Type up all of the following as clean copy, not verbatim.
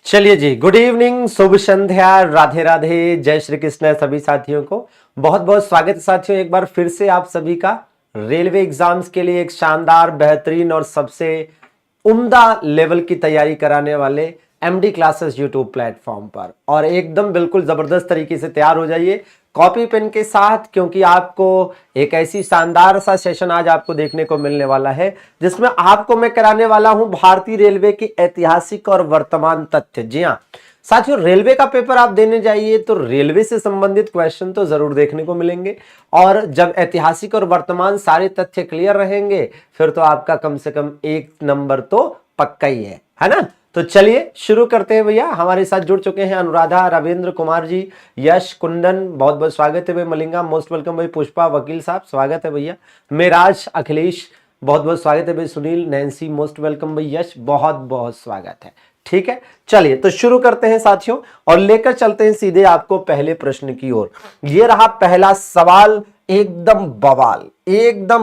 चलिए जी, good evening, शुभ संध्या, राधे राधे, जय श्री कृष्ण सभी साथियों को बहुत बहुत स्वागत है। साथियों, एक बार फिर से आप सभी का रेलवे एग्जाम्स के लिए एक शानदार, बेहतरीन और सबसे उम्दा लेवल की तैयारी कराने वाले एमडी क्लासेस यूट्यूब प्लेटफॉर्म पर, और एकदम बिल्कुल जबरदस्त तरीके से तैयार हो जाइए कॉपी पेन के साथ, क्योंकि आपको एक ऐसी शानदार सा सेशन आज आपको देखने को मिलने वाला है जिसमें आपको मैं कराने वाला हूं भारतीय रेलवे के ऐतिहासिक और वर्तमान तथ्य। जी हां साथियों, रेलवे का पेपर आप देने जाइए तो रेलवे से संबंधित क्वेश्चन तो जरूर देखने को मिलेंगे, और जब ऐतिहासिक और वर्तमान सारे तथ्य क्लियर रहेंगे फिर तो आपका कम से कम एक नंबर तो पक्का ही है ना। तो चलिए शुरू करते हैं भैया। हमारे साथ जुड़ चुके हैं अनुराधा, रविंद्र कुमार जी, यश, कुंदन, बहुत बहुत स्वागत है भाई। मलिंगा मोस्ट वेलकम भाई। पुष्पा, वकील साहब स्वागत है भैया। मेराज, अखिलेश बहुत बहुत स्वागत है भाई। सुनील, नैन्सी मोस्ट वेलकम भाई। यश बहुत बहुत स्वागत है। ठीक है, चलिए तो शुरू करते हैं साथियों, और लेकर चलते हैं सीधे आपको पहले प्रश्न की ओर। ये रहा पहला सवाल, एकदम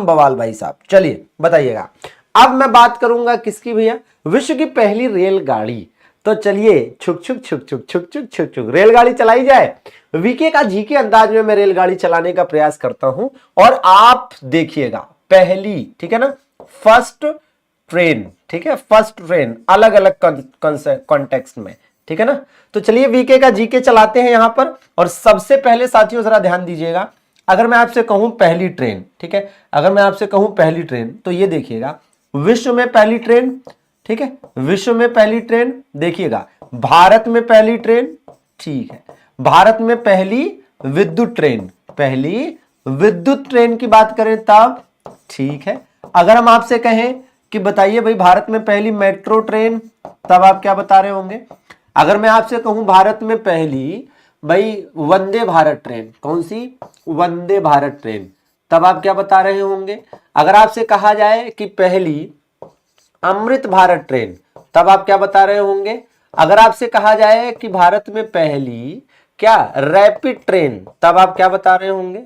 बवाल भाई साहब। चलिए बताइएगा। अब मैं बात करूंगा किसकी भैया? विश्व की पहली रेलगाड़ी। तो चलिए छुक छुक छुक छुक छुक छुक छुक छुक रेलगाड़ी चलाई जाए। वीके का जी के अंदाज में मैं रेलगाड़ी चलाने का प्रयास करता हूं, और आप देखिएगा पहली, ठीक है ना, फर्स्ट ट्रेन, ठीक है, फर्स्ट ट्रेन अलग अलग कॉन्टेक्स्ट में, ठीक है ना। तो चलिए वीके का जीके चलाते हैं यहां पर, और सबसे पहले साथियों जरा ध्यान दीजिएगा। अगर मैं आपसे कहूं पहली ट्रेन, ठीक है, अगर मैं आपसे कहूं पहली ट्रेन, तो ये देखिएगा विश्व में पहली ट्रेन, ठीक है, विश्व में पहली ट्रेन, देखिएगा भारत में पहली ट्रेन, ठीक है, भारत में पहली विद्युत ट्रेन, पहली विद्युत ट्रेन की बात करें तब, ठीक है। अगर हम आपसे कहें कि बताइए भाई भारत में पहली मेट्रो ट्रेन, तब आप क्या बता रहे होंगे? अगर मैं आपसे कहूं भारत में पहली भाई वंदे भारत ट्रेन, कौन सी? वंदे भारत ट्रेन, तब आप क्या बता रहे होंगे? अगर आपसे कहा जाए कि पहली अमृत भारत ट्रेन, तब आप क्या बता रहे होंगे? अगर आपसे कहा जाए कि भारत में पहली क्या रैपिड ट्रेन, तब आप क्या बता रहे होंगे?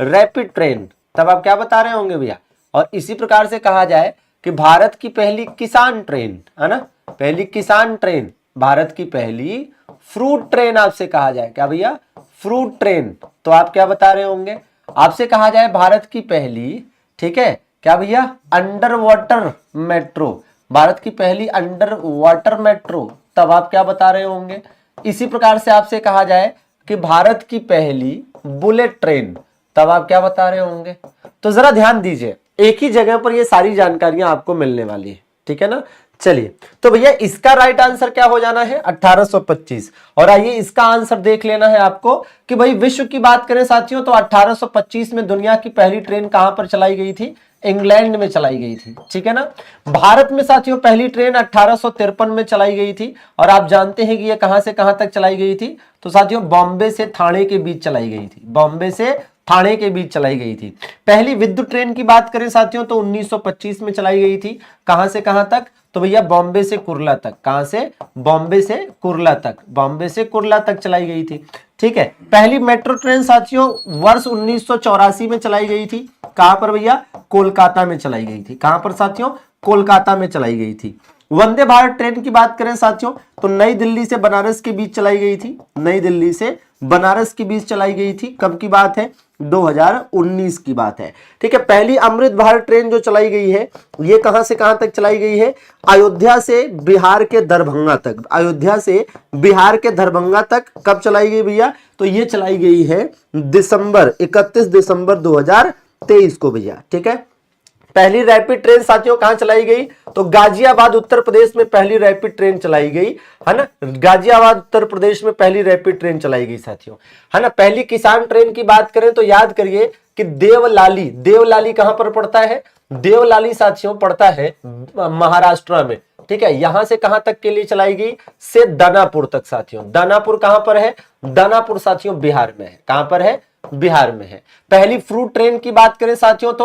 रैपिड ट्रेन, तब आप क्या बता रहे होंगे भैया? और इसी प्रकार से कहा जाए कि भारत की पहली किसान ट्रेन, है ना, पहली किसान ट्रेन, भारत की पहली फ्रूट ट्रेन आपसे कहा जाए, क्या भैया? फ्रूट ट्रेन, तो आप क्या बता रहे होंगे? आपसे कहा जाए भारत की पहली, ठीक है, क्या भैया? अंडर वाटर मेट्रो, भारत की पहली अंडर वाटर मेट्रो, तब आप क्या बता रहे होंगे? इसी प्रकार से आपसे कहा जाए कि भारत की पहली बुलेट ट्रेन, तब आप क्या बता रहे होंगे? तो जरा ध्यान दीजिए, एक ही जगह पर ये सारी जानकारियां आपको मिलने वाली है, ठीक है ना। चलिए तो भैया इसका राइट आंसर क्या हो जाना है? 1825। और आइए इसका आंसर देख लेना है आपको कि भाई विश्व की बात करें साथियों तो 1825 में दुनिया की पहली ट्रेन कहां पर चलाई गई थी? इंग्लैंड में चलाई गई थी, ठीक है ना। भारत में साथियों पहली ट्रेन 1853 में चलाई गई थी, और आप जानते हैं कि यह कहां से कहां तक चलाई गई थी? तो साथियों बॉम्बे से थाने के बीच चलाई गई थी, बॉम्बे से थाने के बीच चलाई गई थी। पहली विद्युत ट्रेन की बात करें साथियों तो 1925 में चलाई गई थी। कहां से कहां तक? तो भैया बॉम्बे से कुर्ला तक। कहां से? बॉम्बे से कुर्ला तक, बॉम्बे से कुर्ला तक चलाई गई थी, ठीक है। पहली मेट्रो ट्रेन साथियों वर्ष 1984 में चलाई गई थी। कहां पर भैया? कोलकाता में चलाई गई थी। कहां पर साथियों? कोलकाता में चलाई गई थी। वंदे भारत ट्रेन की बात करें साथियों तो नई दिल्ली से बनारस के बीच चलाई गई थी, नई दिल्ली से बनारस के बीच चलाई गई थी। कब की बात है? 2019 की बात है, ठीक है। पहली अमृत भारत ट्रेन जो चलाई गई है ये कहां से कहां तक चलाई गई है? अयोध्या से बिहार के दरभंगा तक, अयोध्या से बिहार के दरभंगा तक। कब चलाई गई भैया? तो ये चलाई गई है 31 दिसंबर 2023 को भैया, ठीक है। पहली रैपिड ट्रेन साथियों कहां चलाई गई? तो गाजियाबाद उत्तर प्रदेश में पहली रैपिड ट्रेन चलाई गई, है ना। गाजियाबाद उत्तर प्रदेश में पहली रैपिड ट्रेन चलाई गई साथियों, है ना। पहली किसान ट्रेन की बात करें तो याद करिए कि देवलाली, देवलाली कहां पर पड़ता है? देवलाली साथियों पड़ता है महाराष्ट्र में, ठीक है। यहां से कहां तक के लिए चलाई गई? से दानापुर तक साथियों। दानापुर कहां पर है? दानापुर साथियों बिहार में है। कहां पर है? बिहार में है। पहली फ्रूट ट्रेन की बात करें साथियों तो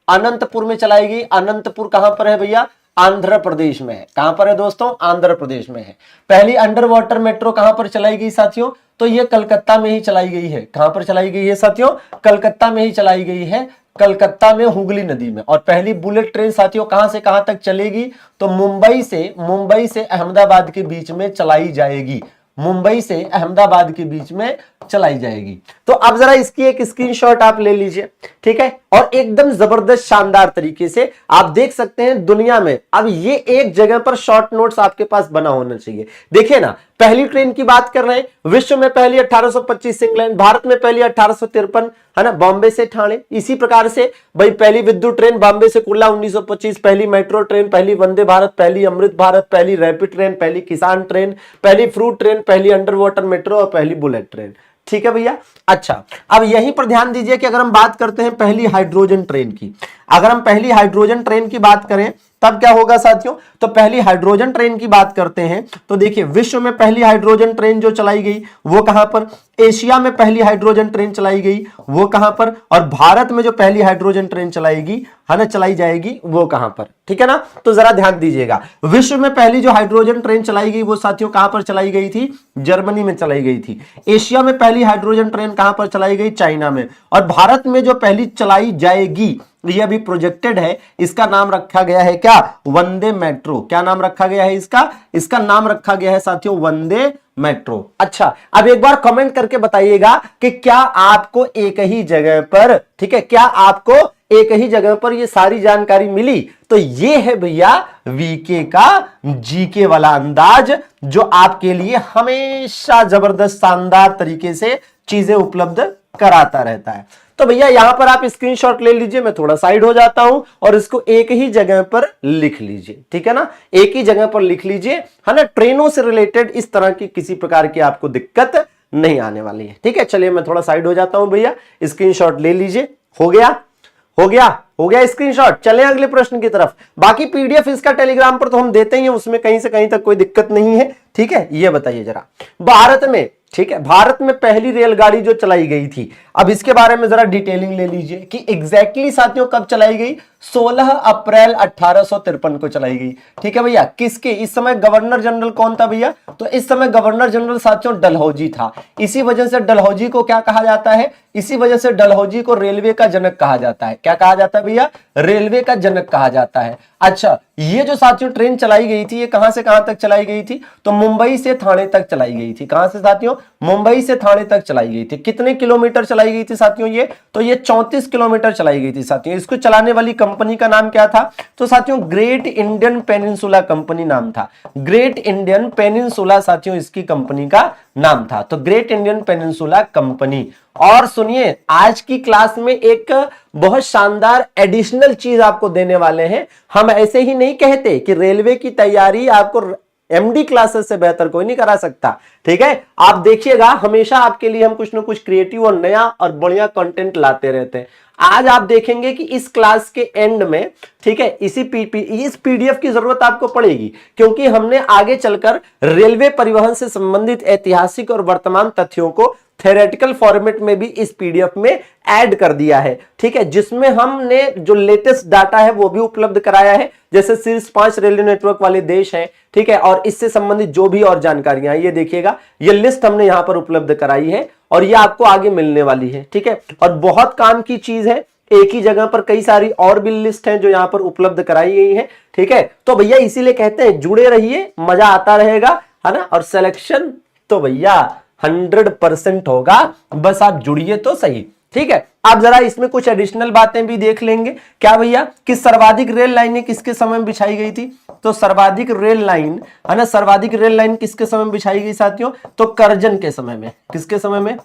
अनंतपुर में चलाई गई। अनंतपुर कहां पर है भैया? आंध्र प्रदेश में है। कहां पर है दोस्तों? आंध्र प्रदेश में है। पहली अंडर वाटर मेट्रो कहां पर चलाई गई साथियों? तो ये कलकत्ता में ही चलाई गई है। कहां पर चलाई गई है साथियों? कलकत्ता में ही चलाई गई है। कलकत्ता में हुगली नदी में। और पहली बुलेट ट्रेन साथियों कहां से कहां तक चलेगी, तो मुंबई से अहमदाबाद के बीच में चलाई जाएगी, मुंबई से अहमदाबाद के बीच में चलाई जाएगी। तो अब जरा इसकी एक स्क्रीनशॉट आप ले लीजिए, ठीक है, और एकदम जबरदस्त शानदार तरीके से आप देख सकते हैं दुनिया में। अब ये एक जगह पर शॉर्ट नोट्स आपके पास बना होना चाहिए। देखिए ना, पहली ट्रेन की बात कर रहे हैं, विश्व में पहली 1825 इंग्लैंड, भारत में पहली 1853, है ना, बॉम्बे से ठाणे। इसी प्रकार से भाई पहली विद्युत ट्रेन बॉम्बे से कुल्ला 1925, पहली मेट्रो ट्रेन, पहली वंदे भारत, पहली अमृत भारत, पहली रैपिड ट्रेन, पहली किसान ट्रेन, पहली फ्रूट ट्रेन, पहली अंडर वाटर मेट्रो और पहली बुलेट ट्रेन। ठीक है भैया। अच्छा, अब यहीं पर ध्यान दीजिए कि अगर हम बात करते हैं पहली हाइड्रोजन ट्रेन की, अगर हम पहली हाइड्रोजन ट्रेन की बात करें तब क्या होगा साथियों, तो पहली हाइड्रोजन ट्रेन की बात करते हैं तो देखिए विश्व में पहली हाइड्रोजन ट्रेन जो चलाई गई वो कहां पर, एशिया में पहली हाइड्रोजन ट्रेन चलाई गई वो कहां पर, और भारत में जो पहली हाइड्रोजन ट्रेन चलाएगी, है ना, चलाई जाएगी वो कहां पर। ठीक है ना, तो जरा ध्यान दीजिएगा, विश्व में पहली जो हाइड्रोजन ट्रेन चलाई गई वो साथियों कहां पर चलाई गई थी, जर्मनी में चलाई गई थी। एशिया में पहली हाइड्रोजन ट्रेन कहां पर चलाई गई, चाइना में। और भारत में जो पहली चलाई जाएगी ये अभी प्रोजेक्टेड है, इसका नाम रखा गया है क्या, वंदे मेट्रो। क्या नाम रखा गया है इसका नाम रखा गया है साथियों वंदे मेट्रो। अच्छा, अब एक बार कमेंट करके बताइएगा कि क्या आपको एक ही जगह पर, ठीक है, क्या आपको एक ही जगह पर ये सारी जानकारी मिली। तो ये है भैया वीके का जीके वाला अंदाज जो आपके लिए हमेशा जबरदस्त शानदार तरीके से चीजें उपलब्ध कराता रहता है। तो भैया यहां पर आप स्क्रीनशॉट ले लीजिए, मैं थोड़ा साइड हो जाता हूं और इसको एक ही जगह पर लिख लीजिए। ठीक है ना, एक ही जगह पर लिख लीजिए, है ना। ट्रेनों से रिलेटेड इस तरह की किसी प्रकार की आपको दिक्कत नहीं आने वाली है। ठीक है, चलिए मैं थोड़ा साइड हो जाता हूं भैया, स्क्रीनशॉट ले लीजिए। हो गया स्क्रीनशॉट। चलें अगले प्रश्न की तरफ। बाकी पीडीएफ इसका टेलीग्राम पर तो हम देते ही हैं, उसमें कहीं से कहीं तक कोई दिक्कत नहीं है। ठीक है, ये बताइए जरा, भारत में, ठीक है, भारत में पहली रेलगाड़ी जो चलाई गई थी, अब इसके बारे में जरा डिटेलिंग ले लीजिए कि एग्जैक्टली साथियों कब चलाई गई, 16 अप्रैल 1853 को चलाई गई। ठीक है भैया, किसके, इस समय गवर्नर जनरल कौन था भैया, तो इस समय गवर्नर जनरल साथियों डलहौजी था। इसी वजह से डलहौजी को क्या कहा जाता है, इसी वजह से डलहौजी को रेलवे का जनक कहा जाता है। क्या कहा जाता है भैया, रेलवे का जनक कहा जाता है। अच्छा, ये जो साथियों ट्रेन चलाई गई थी ये कहां से कहां तक चलाई गई थी, तो मुंबई से थाने तक चलाई गई थी। कहां से साथियों, मुंबई से थाने तक चलाई गई थी। कितने किलोमीटर चलाई गई थी साथियों ये, तो ये 34 किलोमीटर चलाई गई थी साथियों। इसको चलाने वाली कंपनी का नाम क्या था, तो साथियों ग्रेट इंडियन पेनिनसुला कंपनी नाम था। ग्रेट इंडियन पेनिनसुला साथियों इसकी कंपनी का नाम था, तो ग्रेट इंडियन पेनिनसुला कंपनी। और सुनिए, आज की क्लास में एक बहुत शानदार एडिशनल चीज आपको देने वाले हैं। हम ऐसे ही नहीं कहते कि रेलवे की तैयारी आपको एमडी क्लासेस से बेहतर कोई नहीं करा सकता। ठीक है, आप देखिएगा हमेशा आपके लिए हम कुछ ना कुछ क्रिएटिव और नया और बढ़िया कंटेंट लाते रहते हैं। आज आप देखेंगे कि इस क्लास के एंड में, ठीक है, इस पीडीएफ की जरूरत आपको पड़ेगी, क्योंकि हमने आगे चलकर रेलवे परिवहन से संबंधित ऐतिहासिक और वर्तमान तथ्यों को थ्योरेटिकल फॉर्मेट में भी इस पीडीएफ में ऐड कर दिया है। ठीक है, जिसमें हमने जो लेटेस्ट डाटा है वो भी उपलब्ध कराया है, जैसे शीर्ष 5 रेलवे नेटवर्क वाले देश हैं। ठीक है, और इससे संबंधित जो भी और जानकारियां ये देखिएगा, ये लिस्ट हमने यहां पर उपलब्ध कराई है और ये आपको आगे मिलने वाली है। ठीक है, और बहुत काम की चीज है, एक ही जगह पर कई सारी और भी लिस्ट हैं जो यहां पर उपलब्ध कराई गई है। ठीक है, तो भैया इसीलिए कहते हैं जुड़े रहिए, मजा आता रहेगा, है ना। और सिलेक्शन तो भैया 100% होगा, बस आप जुड़िए तो सही। ठीक है, आप जरा इसमें कुछ एडिशनल बातें भी देख लेंगे। क्या भैया, कि सर्वाधिक रेल लाइनें किसके समय में बिछाई गई थी, तो सर्वाधिक रेल लाइन, है ना, सर्वाधिक रेल लाइन किसके समय में बिछाई गई साथियों, तो करजन के समय में। किसके समय में,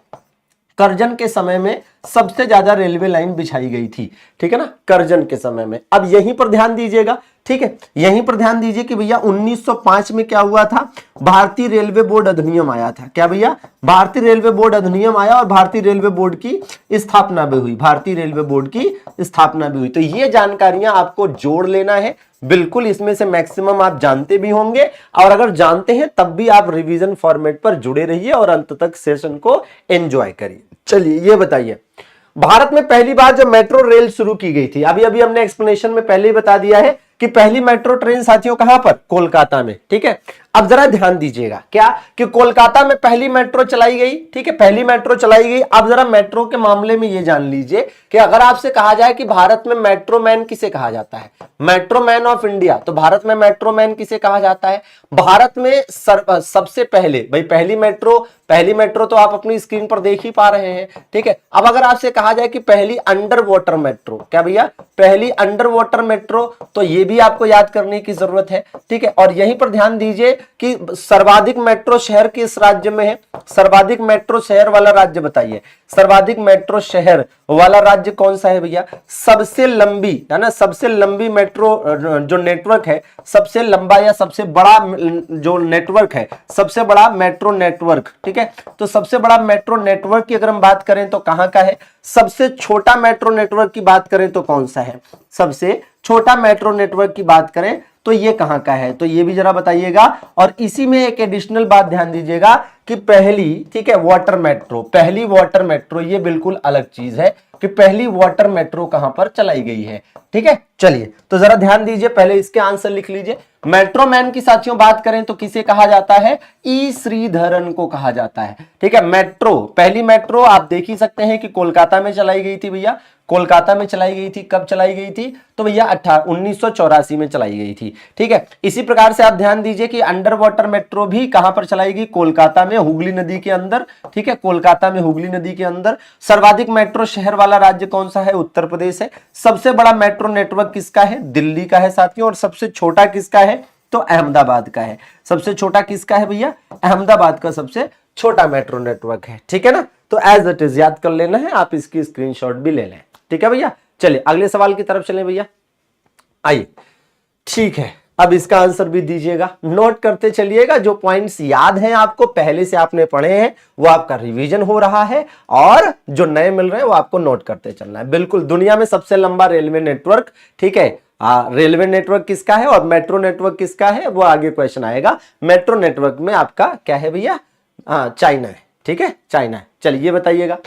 करजन के समय में सबसे ज्यादा रेलवे लाइन बिछाई गई थी। ठीक है ना, करजन के समय में। अब यहीं पर ध्यान दीजिएगा, ठीक है, यहीं पर ध्यान दीजिए कि भैया 1905 में क्या हुआ था, भारतीय रेलवे बोर्ड अधिनियम आया था। क्या भैया, भारतीय रेलवे बोर्ड अधिनियम आया और भारतीय रेलवे बोर्ड की स्थापना भी हुई, भारतीय रेलवे बोर्ड की स्थापना भी हुई। तो ये जानकारियां आपको जोड़ लेना है, बिल्कुल इसमें से मैक्सिमम आप जानते भी होंगे, और अगर जानते हैं तब भी आप रिवीजन फॉर्मेट पर जुड़े रहिए और अंत तक सेशन को एंजॉय करिए। चलिए ये बताइए, भारत में पहली बार जब मेट्रो रेल शुरू की गई थी, अभी अभी हमने एक्सप्लेनेशन में पहले ही बता दिया है कि पहली मेट्रो ट्रेन साथियों कहां पर, कोलकाता में। ठीक है, अब जरा ध्यान दीजिएगा क्या कि कोलकाता में पहली मेट्रो चलाई गई, ठीक है, पहली मेट्रो चलाई गई। अब जरा मेट्रो के मामले में ये जान लीजिए कि अगर आपसे कहा जाए कि भारत में मेट्रो मैन किसे कहा जाता है, मेट्रो मैन ऑफ इंडिया, तो भारत में मेट्रो मैन किसे कहा जाता है? भारत में सबसे पहले, भाई पहली मेट्रो तो आप अपनी स्क्रीन पर देख ही पा रहे हैं, ठीक है। अब अगर आपसे कहा जाए कि पहली अंडर वाटर मेट्रो, क्या भैया, पहली अंडर वाटर मेट्रो, तो ये भी आपको याद करने की जरूरत है, ठीक है। और यहीं पर ध्यान दीजिए कि सर्वाधिक मेट्रो शहर किस राज्य में है? सर्वाधिक मेट्रो शहर वाला राज्य बताइए, सर्वाधिक मेट्रो शहर वाला राज्य कौन सा है भैया? सबसे लंबी, है ना, सबसे लंबी मेट्रो जो नेटवर्क है, सबसे लंबा या सबसे बड़ा जो नेटवर्क है, सबसे बड़ा मेट्रो नेटवर्क, ठीक है। तो सबसे बड़ा मेट्रो नेटवर्क की अगर हम बात करें तो कहां का है? सबसे छोटा मेट्रो नेटवर्क की बात करें तो कौन सा है? सबसे छोटा मेट्रो नेटवर्क की बात करें तो ये कहां का है? तो ये भी जरा बताइएगा। और इसी में एक एडिशनल बात ध्यान दीजिएगा कि पहली, ठीक है, वाटर मेट्रो, पहली वाटर मेट्रो, ये बिल्कुल अलग चीज है कि पहली वाटर मेट्रो कहां पर चलाई गई है, ठीक है। चलिए तो जरा ध्यान दीजिए, पहले इसके आंसर लिख लीजिए। मेट्रो मैन की साथियों बात करें तो किसे कहा जाता है? ई श्रीधरन को कहा जाता है, ठीक है। मेट्रो, पहली मेट्रो आप देख ही सकते हैं कि कोलकाता में चलाई गई थी भैया, कोलकाता में चलाई गई थी। कब चलाई गई थी? तो भैया 1984 में चलाई गई थी, ठीक है। इसी प्रकार से आप ध्यान दीजिए कि अंडर वाटर मेट्रो भी कहां पर चलाई गई? कोलकाता में, हुगली नदी के अंदर, ठीक है, कोलकाता में हुगली नदी के अंदर। सर्वाधिक मेट्रो शहर वाला राज्य कौन सा है? उत्तर प्रदेश है। सबसे बड़ा मेट्रो नेटवर्क किसका है? दिल्ली का है साथियों। और सबसे छोटा किसका है? तो अहमदाबाद का है। सबसे छोटा किसका है भैया? अहमदाबाद का सबसे छोटा मेट्रो नेटवर्क है, ठीक है ना। तो एज इट इज याद कर लेना है, आप इसकी स्क्रीनशॉट भी ले लें, ठीक है भैया। चलिए अगले सवाल की तरफ चलें भैया, आइए, ठीक है। अब इसका आंसर भी दीजिएगा, नोट करते चलिएगा। जो पॉइंट्स याद हैं आपको, पहले से आपने पढ़े हैं, वो आपका रिवीजन हो रहा है, और जो नए मिल रहे हैं वो आपको नोट करते चलना है। बिल्कुल, दुनिया में सबसे लंबा रेलवे नेटवर्क, ठीक है, रेलवे नेटवर्क किसका है और मेट्रो नेटवर्क किसका है, वो आगे क्वेश्चन आएगा। मेट्रो नेटवर्क में आपका क्या है भैया? चाइना है, ठीक है, चाइना है। चलिए ये बताइएगा,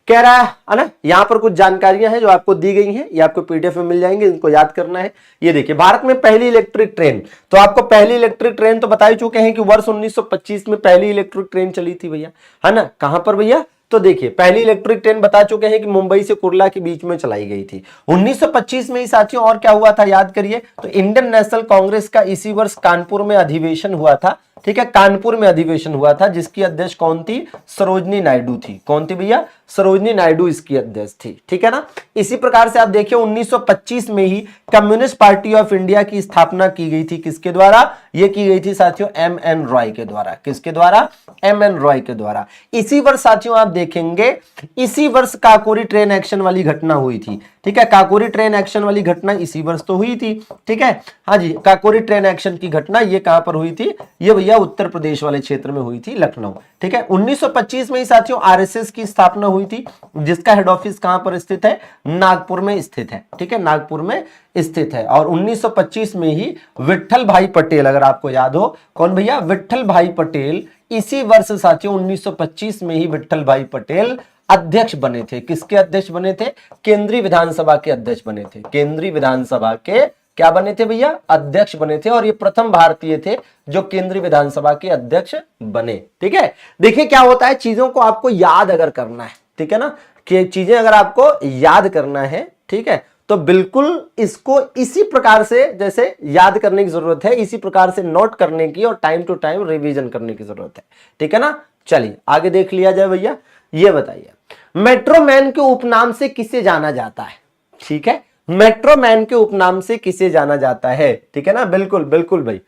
कह रहा है ना, यहां पर कुछ जानकारियां हैं जो आपको दी गई हैं, ये आपको पीडीएफ में मिल जाएंगे, इनको याद करना है। ये देखिए, भारत में पहली इलेक्ट्रिक ट्रेन, तो आपको पहली इलेक्ट्रिक ट्रेन तो बता ही चुके हैं कि वर्ष 1925 में पहली इलेक्ट्रिक ट्रेन चली थी भैया, है ना। कहां पर भैया? तो देखिए, पहली इलेक्ट्रिक ट्रेन बता चुके हैं कि मुंबई से कुर्ला के बीच में चलाई गई थी 1925 में ही साथियों। और क्या हुआ था याद करिए, तो इंडियन नेशनल कांग्रेस का इसी वर्ष कानपुर में अधिवेशन हुआ था, ठीक है, कानपुर में अधिवेशन हुआ था, जिसकी अध्यक्ष कौन थी? सरोजनी नायडू थी। कौन थी भैया? सरोजनी नायडू इसकी अध्यक्ष थी, ठीक है ना। इसी प्रकार से आप देखिए 1925 में ही कम्युनिस्ट पार्टी ऑफ इंडिया की स्थापना की गई थी, किसके द्वारा? ये की गई थी साथियों एम.एन. रॉय के द्वारा। किसके द्वारा? एम.एन. रॉय के द्वारा। इसी वर्ष साथियों आप देखेंगे, इसी वर्ष काकोरी ट्रेन एक्शन वाली घटना हुई थी, ठीक है। काकोरी ट्रेन एक्शन वाली घटना इसी वर्ष तो हुई थी, ठीक है, हाँ जी। काकोरी ट्रेन एक्शन की घटना ये कहां पर हुई थी? ये भैया उत्तर प्रदेश वाले क्षेत्र में हुई थी, लखनऊ, ठीक है। 1925 में ही साथियों आरएसएस की स्थापना हुई थी, जिसका हेड ऑफिस कहां पर स्थित है? नागपुर में स्थित है, ठीक है, नागपुर में स्थित है। और 1925 में ही विट्ठल भाई पटेल, अगर आपको याद हो, कौन भैया? विट्ठल भाई पटेल। इसी वर्ष साथियों 1925 में ही विट्ठल भाई पटेल अध्यक्ष बने थे। किसके अध्यक्ष बने थे? केंद्रीय विधानसभा के अध्यक्ष बने थे। केंद्रीय विधानसभा के क्या बने थे भैया? अध्यक्ष बने थे। और ये प्रथम भारतीय थे जो केंद्रीय विधानसभा के अध्यक्ष बने, ठीक है। देखिए क्या होता है, चीजों को आपको याद अगर करना है, ठीक है ना, कि चीजें अगर आपको याद करना है, ठीक है, तो बिल्कुल इसको इसी प्रकार से जैसे याद करने की जरूरत है, इसी प्रकार से नोट करने की और टाइम टू टाइम रिवीजन करने की जरूरत है, ठीक है ना। चलिए आगे देख लिया जाए भैया। ये बताइए, मेट्रो मैन के उपनाम से किसे जाना जाता है? ठीक है, मेट्रो मैन के उपनाम से किसे जाना जाता है? ठीक है ना, बिल्कुल बिल्कुल भाई।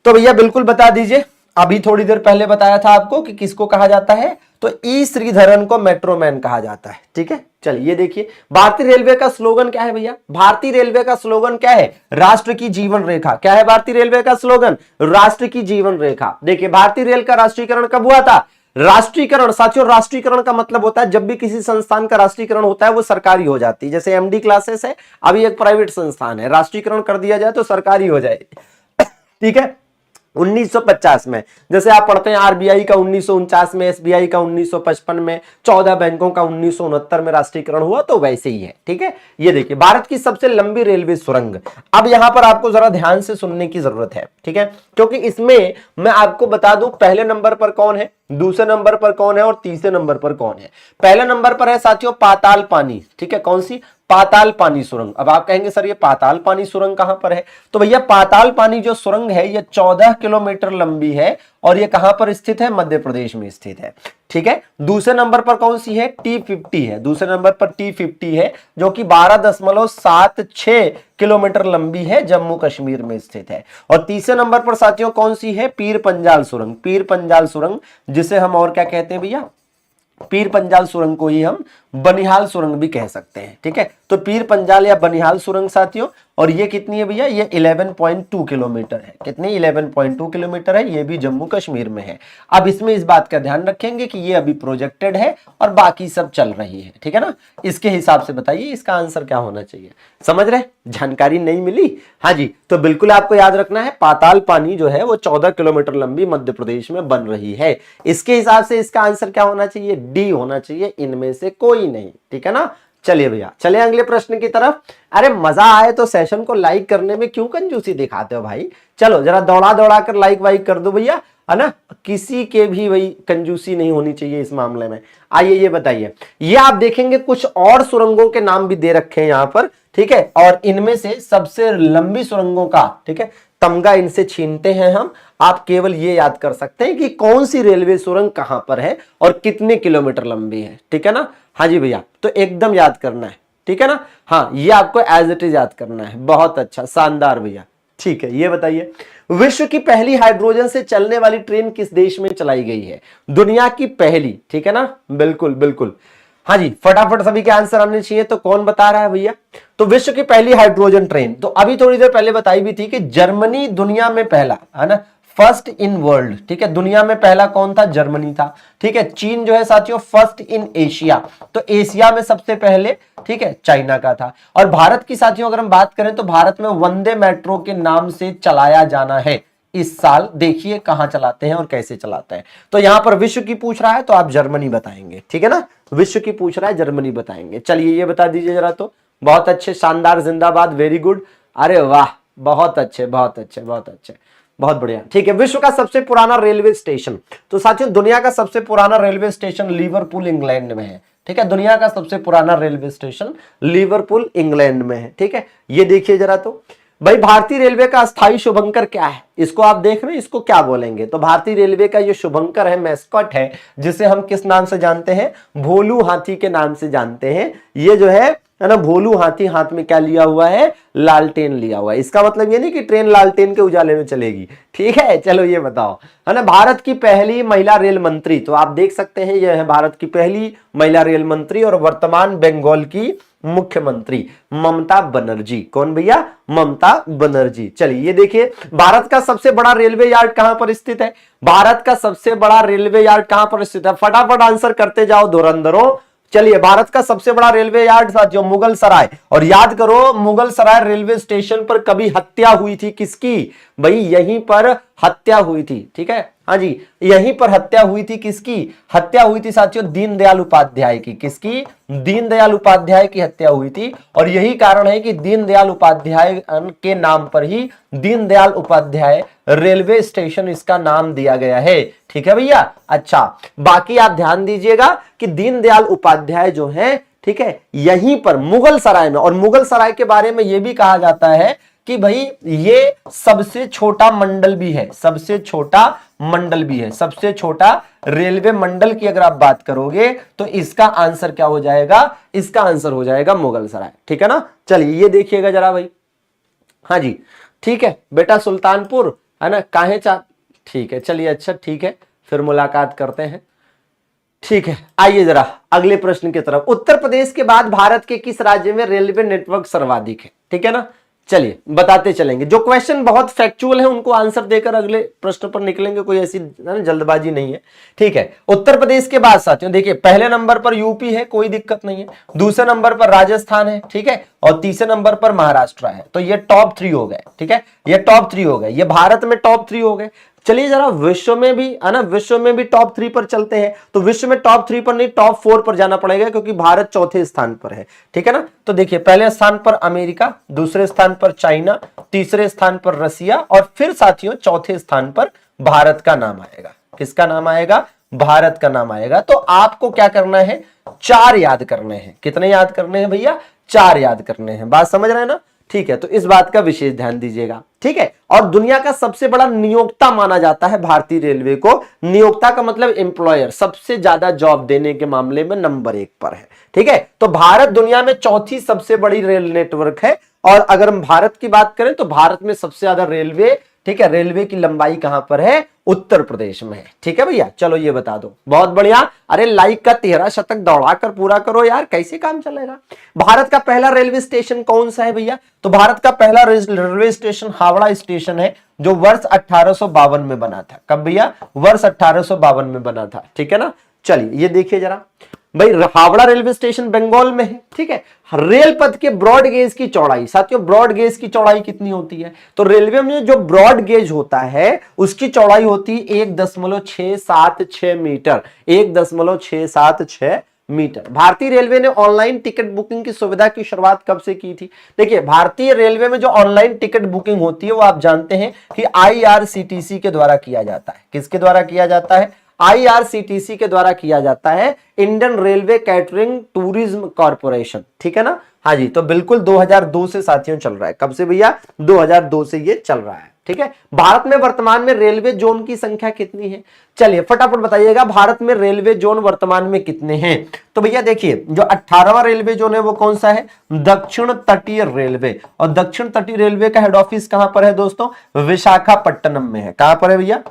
तो भैया बिल्कुल बता दीजिए, अभी थोड़ी देर पहले बताया था आपको कि किसको कहा जाता है, तो ई श्रीधरन को मेट्रो मैन कहा जाता है, ठीक है। चलिए ये देखिए, भारतीय रेलवे का स्लोगन क्या है भैया? भारतीय रेलवे का स्लोगन क्या है? राष्ट्र की जीवन रेखा। क्या है भारतीय रेलवे का स्लोगन? राष्ट्र की जीवन रेखा। देखिए, भारतीय रेल का राष्ट्रीयकरण कब हुआ था? राष्ट्रीयकरण साथियों, राष्ट्रीयकरण का मतलब होता है जब भी किसी संस्थान का राष्ट्रीयकरण होता है वो सरकारी हो जाती है। जैसे एमडी क्लासेस है, अभी एक प्राइवेट संस्थान है, राष्ट्रीयकरण कर दिया जाए तो सरकारी हो जाएगी, ठीक है। 1950 में, जैसे आप पढ़ते हैं आरबीआई का 1949 में, एसबीआई का 1955 में, 14 बैंकों का 1969 में राष्ट्रीयकरण हुआ, तो वैसे ही है। ठीक है, ये देखिए भारत की सबसे लंबी रेलवे सुरंग। अब यहां पर आपको जरा ध्यान से सुनने की जरूरत है, ठीक है, क्योंकि इसमें मैं आपको बता दूं पहले नंबर पर कौन है, दूसरे नंबर पर कौन है और तीसरे नंबर पर कौन है। पहले नंबर पर है साथियों पाताल पानी, ठीक है, कौन सी, पाताल पानी सुरंग। अब आप कहेंगे सर ये पाताल पानी सुरंग कहां पर है, तो भैया पाताल पानी जो सुरंग है ये 14 किलोमीटर लंबी है और ये कहां पर स्थित है, मध्य प्रदेश में स्थित है। ठीक है, दूसरे नंबर पर कौन सी है, T50 है, दूसरे नंबर पर T50 है जो कि 12.76 किलोमीटर लंबी है, जम्मू कश्मीर में स्थित है। और तीसरे नंबर पर साथियों कौन सी है, पीर पंजाल सुरंग, पीर पंजाल सुरंग, जिसे हम और क्या कहते हैं भैया, पीर पंजाल सुरंग को ही हम बनिहाल सुरंग भी कह सकते हैं। ठीक है, तो पीर पंजाल या बनिहाल सुरंग साथियों, और ये कितनी है भैया, ये 11.2 किलोमीटर है। कितनी, 11.2 किलोमीटर है, ये भी जम्मू कश्मीर में है। अब इसमें इस बात का ध्यान रखेंगे कि ये अभी प्रोजेक्टेड है और बाकी सब चल रही है। ठीक है ना, इसके हिसाब से बताइए इसका आंसर क्या होना चाहिए, समझ रहे, जानकारी नहीं मिली, हाँ जी, तो बिल्कुल आपको याद रखना है पाताल पानी जो है वो 14 किलोमीटर लंबी मध्य प्रदेश में बन रही है। इसके हिसाब से इसका आंसर क्या होना चाहिए, डी होना चाहिए, इनमें से कोई नहीं। ठीक है ना, चलिए भैया, चलिए अगले प्रश्न की तरफ। अरे मजा आए तो सेशन को लाइक करने में क्यों कंजूसी दिखाते हो भाई, चलो जरा दौड़ा दौड़ा कर लाइक वाइक कर दो भैया, है ना, किसी के भी भाई कंजूसी नहीं होनी चाहिए इस मामले में। आइए ये बताइए, ये आप देखेंगे कुछ और सुरंगों के नाम भी दे रखे हैं यहां पर, ठीक है, और इनमें से सबसे लंबी सुरंगों का, ठीक है, तमगा इनसे छीनते हैं हम। आप केवल ये याद कर सकते हैं कि कौन सी रेलवे सुरंग कहां पर है और कितने किलोमीटर लंबी है। ठीक है ना, हाँ जी भैया, तो एकदम याद करना है। ठीक है ना, हाँ ये आपको एज इट इज याद करना है, बहुत अच्छा, शानदार भैया। ठीक है, ये बताइए विश्व की पहली हाइड्रोजन से चलने वाली ट्रेन किस देश में चलाई गई है, दुनिया की पहली। ठीक है ना, बिल्कुल बिल्कुल, हाँ जी, फटाफट सभी के आंसर आने चाहिए। तो कौन बता रहा है भैया, तो विश्व की पहली हाइड्रोजन ट्रेन, तो अभी थोड़ी देर पहले बताई भी थी कि जर्मनी दुनिया में पहला, है ना, फर्स्ट इन वर्ल्ड। ठीक है, दुनिया में पहला कौन था, जर्मनी था। ठीक है, चीन जो है साथियों फर्स्ट इन एशिया, तो एशिया में सबसे पहले, ठीक है, चाइना का था। और भारत की साथियों अगर हम बात करें तो भारत में वंदे मेट्रो के नाम से चलाया जाना है इस साल, देखिए कहां चलाते हैं और कैसे चलाते हैं। तो यहां पर विश्व की पूछ रहा है तो आप जर्मनी बताएंगे। ठीक है ना, विश्व की पूछ रहा है जर्मनी बताएंगे। चलिए ये बता दीजिए जरा, तो बहुत अच्छे, शानदार, जिंदाबाद, वेरी गुड, अरे वाह, बहुत अच्छे बहुत अच्छे बहुत अच्छे, बहुत बढ़िया। ठीक है, विश्व का सबसे पुराना रेलवे स्टेशन, तो साथियों दुनिया का सबसे पुराना रेलवे स्टेशन लिवरपूल इंग्लैंड में है। ठीक है, दुनिया का सबसे पुराना रेलवे स्टेशन लिवरपूल इंग्लैंड में है। ठीक है, ये देखिए जरा, तो भाई भारतीय रेलवे का अस्थायी शुभंकर क्या है, इसको आप देख रहे हैं, इसको क्या बोलेंगे, तो भारतीय रेलवे का ये शुभंकर है, मैस्कॉट है, जिसे हम किस नाम से जानते हैं, भोलू हाथी के नाम से जानते हैं। ये जो है ना, भोलू हाथी, हाथ में क्या लिया हुआ है, लालटेन लिया हुआ है। इसका मतलब ये नहीं कि ट्रेन लालटेन के उजाले में चलेगी। ठीक है, चलो ये बताओ, है ना, भारत की पहली महिला रेल मंत्री, तो आप देख सकते हैं यह है भारत की पहली महिला रेल मंत्री और वर्तमान बंगाल की मुख्यमंत्री ममता बनर्जी। कौन भैया, ममता बनर्जी। चलिए ये देखिए, भारत का सबसे बड़ा रेलवे यार्ड कहां पर स्थित है, भारत का सबसे बड़ा रेलवे यार्ड कहां पर स्थित है, फटाफट आंसर करते जाओ धुरंधरों। चलिए, भारत का सबसे बड़ा रेलवे यार्ड साथियों मुगल सराय, और याद करो मुगल सराय रेलवे स्टेशन पर कभी हत्या हुई थी किसकी, भाई यहीं पर हत्या हुई थी। ठीक है, हाँ जी, यहीं पर हत्या हुई थी, किसकी हत्या हुई थी साथियों, दीनदयाल उपाध्याय की। किसकी, दीनदयाल उपाध्याय की हत्या हुई थी। और यही कारण है कि दीनदयाल उपाध्याय के नाम पर ही दीनदयाल उपाध्याय रेलवे स्टेशन इसका नाम दिया गया है। ठीक है भैया, अच्छा बाकी आप ध्यान दीजिएगा कि दीनदयाल उपाध्याय जो है, ठीक है, यहीं पर मुगल सराय में, और मुगल सराय के बारे में यह भी कहा जाता है कि भाई ये सबसे छोटा मंडल भी है, सबसे छोटा मंडल भी है, सबसे छोटा रेलवे मंडल की अगर आप बात करोगे तो इसका आंसर क्या हो जाएगा, इसका आंसर हो जाएगा मुगल सराय। ठीक है ना, चलिए ये देखिएगा जरा भाई, हाँ जी, ठीक है बेटा, सुल्तानपुर, है ना, काहे चा, ठीक है, चलिए अच्छा ठीक है, फिर मुलाकात करते हैं। ठीक है, आइए जरा अगले प्रश्न की तरफ। उत्तर प्रदेश के बाद भारत के किस राज्य में रेलवे नेटवर्क सर्वाधिक है, ठीक है ना, चलिए बताते चलेंगे, जो क्वेश्चन बहुत फैक्चुअल है उनको आंसर देकर अगले प्रश्न पर निकलेंगे, कोई ऐसी जल्दबाजी नहीं है, ठीक है। उत्तर प्रदेश के बाद साथियों देखिए पहले नंबर पर यूपी है, कोई दिक्कत नहीं है, दूसरे नंबर पर राजस्थान है, ठीक है, और तीसरे नंबर पर महाराष्ट्र है। तो ये टॉप 3 हो गए, ठीक है, ये टॉप 3 हो गए, ये भारत में टॉप 3 हो गए। चलिए जरा विश्व में भी है ना, विश्व में भी टॉप 3 पर चलते हैं। तो विश्व में टॉप 3 पर नहीं, टॉप 4 पर जाना पड़ेगा, क्योंकि भारत चौथे स्थान पर है, ठीक है ना। तो देखिए पहले स्थान पर अमेरिका, दूसरे स्थान पर चाइना, तीसरे स्थान पर रसिया, और फिर साथियों चौथे स्थान पर भारत का नाम आएगा। किसका नाम आएगा? भारत का नाम आएगा। तो आपको क्या करना है? 4 याद करने हैं। कितने याद करने हैं भैया? 4 याद करने हैं। बात समझ रहे हैं ना? ठीक है, तो इस बात का विशेष ध्यान दीजिएगा, ठीक है। और दुनिया का सबसे बड़ा नियोक्ता माना जाता है भारतीय रेलवे को। नियोक्ता का मतलब एम्प्लॉयर, सबसे ज्यादा जॉब देने के मामले में नंबर 1 पर है, ठीक है। तो भारत दुनिया में चौथी सबसे बड़ी रेल नेटवर्क है। और अगर हम भारत की बात करें तो भारत में सबसे ज्यादा रेलवे, ठीक है, रेलवे की लंबाई कहां पर है? उत्तर प्रदेश में है, ठीक है भैया। चलो ये बता दो, बहुत बढ़िया। अरे लाइक का 13 शतक दौड़ाकर पूरा करो यार, कैसे काम चलेगा। भारत का पहला रेलवे स्टेशन कौन सा है भैया? तो भारत का पहला रेलवे स्टेशन हावड़ा स्टेशन है, जो वर्ष 1852 में बना था। कब भैया? वर्ष 1852 में बना था, ठीक है ना। चलिए ये देखिए जरा भाई, हावड़ा रेलवे स्टेशन बंगाल में है, ठीक है। रेल पथ के ब्रॉड गेज की चौड़ाई, साथियों ब्रॉड गेज की चौड़ाई कितनी होती है? तो रेलवे में जो ब्रॉड गेज होता है उसकी चौड़ाई होती है 1.676 मीटर, 1.676 मीटर। भारतीय रेलवे ने ऑनलाइन टिकट बुकिंग की सुविधा की शुरुआत कब से की थी? देखिए भारतीय रेलवे में जो ऑनलाइन टिकट बुकिंग होती है वो आप जानते हैं कि IRCTC के द्वारा किया जाता है। किसके द्वारा किया जाता है? IRCTC के द्वारा किया जाता है, Indian railway catering tourism corporation, ठीक है ना। हाँ जी, तो बिल्कुल 2002 से साथियों चल रहा है। कब से भैया? 2002 से ये चल रहा है, ठीक है। भारत में वर्तमान में रेलवे जोन की संख्या कितनी है? चलिए फटाफट बताइएगा, भारत में रेलवे जोन वर्तमान में कितने हैं? तो भैया देखिए, जो 18वां रेलवे जोन है वो कौन सा है? दक्षिण तटीय रेलवे। और दक्षिण तटीय रेलवे का हेड ऑफिस कहां पर है दोस्तों? विशाखापट्टनम में है। कहां पर है भैया?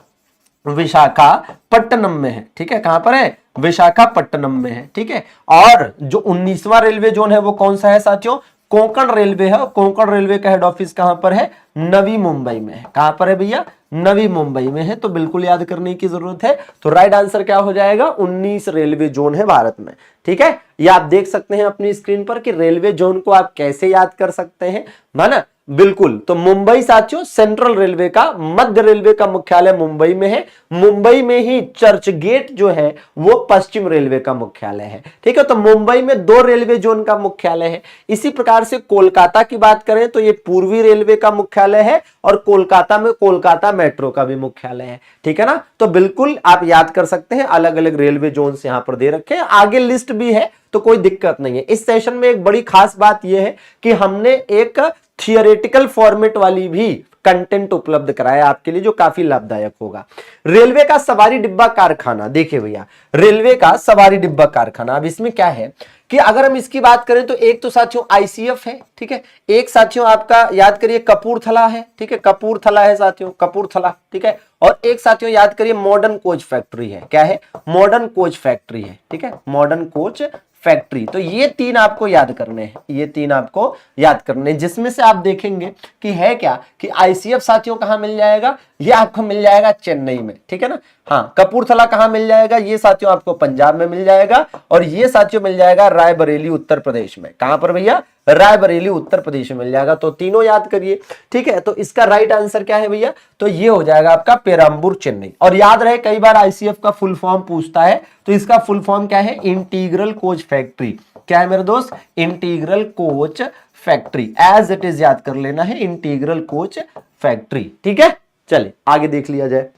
विशाखापट्टनम में है, ठीक है। कहां पर है? विशाखापट्टनम में है, ठीक है। और जो 19वां रेलवे जोन है वो कौन सा है साथियों? कोंकण रेलवे है। कोंकण रेलवे का हेड ऑफिस कहां पर है? नवी मुंबई में है। कहां पर है भैया? नवी मुंबई में है। तो बिल्कुल याद करने की जरूरत है। तो राइट आंसर क्या हो जाएगा? 19 रेलवे जोन है भारत में, ठीक है। ये आप देख सकते हैं अपनी स्क्रीन पर कि रेलवे जोन को आप कैसे याद कर सकते हैं, माना बिल्कुल। तो मुंबई साथियों सेंट्रल रेलवे का, मध्य रेलवे का मुख्यालय मुंबई में है। मुंबई में ही चर्च गेट जो है वो पश्चिम रेलवे का मुख्यालय है, ठीक है। तो मुंबई में 2 रेलवे जोन का मुख्यालय है। इसी प्रकार से कोलकाता की बात करें तो ये पूर्वी रेलवे का मुख्यालय है, और कोलकाता में कोलकाता मेट्रो का भी मुख्यालय है, ठीक है ना। तो बिल्कुल आप याद कर सकते हैं, अलग अलग रेलवे जोन यहां पर दे रखे हैं, आगे लिस्ट भी है तो कोई दिक्कत नहीं है। इस सेशन में एक बड़ी खास बात यह है कि हमने एक थियोरेटिकल फॉर्मेट वाली भी कंटेंट उपलब्ध कराया आपके लिए, जो काफी लाभदायक होगा। रेलवे का सवारी डिब्बा कारखाना, देखिए भैया रेलवे का सवारी डिब्बा कारखाना, अब इसमें क्या है कि अगर हम इसकी बात करें तो एक तो साथियों ICF है, ठीक है। एक साथियों आपका याद करिए कपूरथला है, ठीक है, कपूरथला है साथियों, कपूरथला, ठीक है। और एक साथियों याद करिए मॉडर्न कोच फैक्ट्री है। क्या है? मॉडर्न कोच फैक्ट्री है, ठीक है, मॉडर्न कोच फैक्ट्री। तो ये 3 आपको याद करने हैं, ये 3 आपको याद करने हैं, जिसमें से आप देखेंगे कि है क्या कि ICF साथियों कहां मिल जाएगा? ये आपको मिल जाएगा चेन्नई में, ठीक है ना। हाँ, कपूरथला कहां मिल जाएगा? ये साथियों आपको पंजाब में मिल जाएगा। और ये साथियों मिल जाएगा रायबरेली उत्तर प्रदेश में। कहां पर भैया? रायबरेली उत्तर प्रदेश में मिल जाएगा। तो तीनों याद करिए, ठीक है। तो इसका राइट आंसर क्या है भैया? तो ये हो जाएगा आपका पेराम्बूर चेन्नई। और याद रहे कई बार ICF का फुल फॉर्म पूछता है, तो इसका फुल फॉर्म क्या है? Integral coach factory. क्या है मेरे दोस्त? Integral coach factory, as it is याद कर लेना है, इंटीग्रल कोच फैक्ट्री, ठीक है। चलिए आगे देख लिया जाए।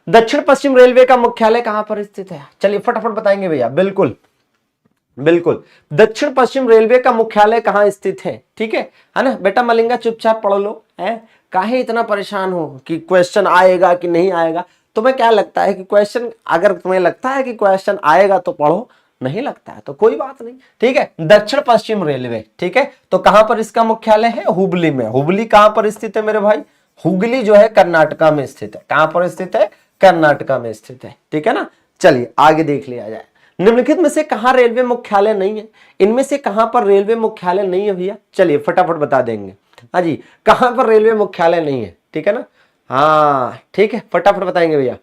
दक्षिण पश्चिम रेलवे का मुख्यालय कहां पर स्थित है? चलिए फटाफट बताएंगे भैया। बिल्कुल बिल्कुल, दक्षिण पश्चिम रेलवे का मुख्यालय कहां स्थित है? ठीक है ना बेटा मलिंगा, चुपचाप पढ़ लो। है काहे इतना परेशान हो कि क्वेश्चन आएगा कि नहीं आएगा? तुम्हें क्या लगता है कि क्वेश्चन, अगर तुम्हें लगता है कि क्वेश्चन आएगा तो पढ़ो, नहीं लगता है तो कोई बात नहीं, ठीक है। दक्षिण पश्चिम रेलवे, ठीक है। तो कहां पर इसका मुख्यालय है? हुबली में। हुबली कहां पर स्थित है मेरे भाई? हुगली जो है कर्नाटका में स्थित है। कहां पर स्थित है? कर्नाटका में स्थित है, ठीक है ना। चलिए आगे देख लिया जाए। निम्नलिखित में से कहां रेलवे मुख्यालय नहीं है? इनमें से कहां पर रेलवे मुख्यालय नहीं है भैया? चलिए फटाफट बता देंगे। हाँ जी, कहां पर रेलवे मुख्यालय नहीं है, ठीक है ना, हाँ ठीक है, फटाफट बताएंगे भैया।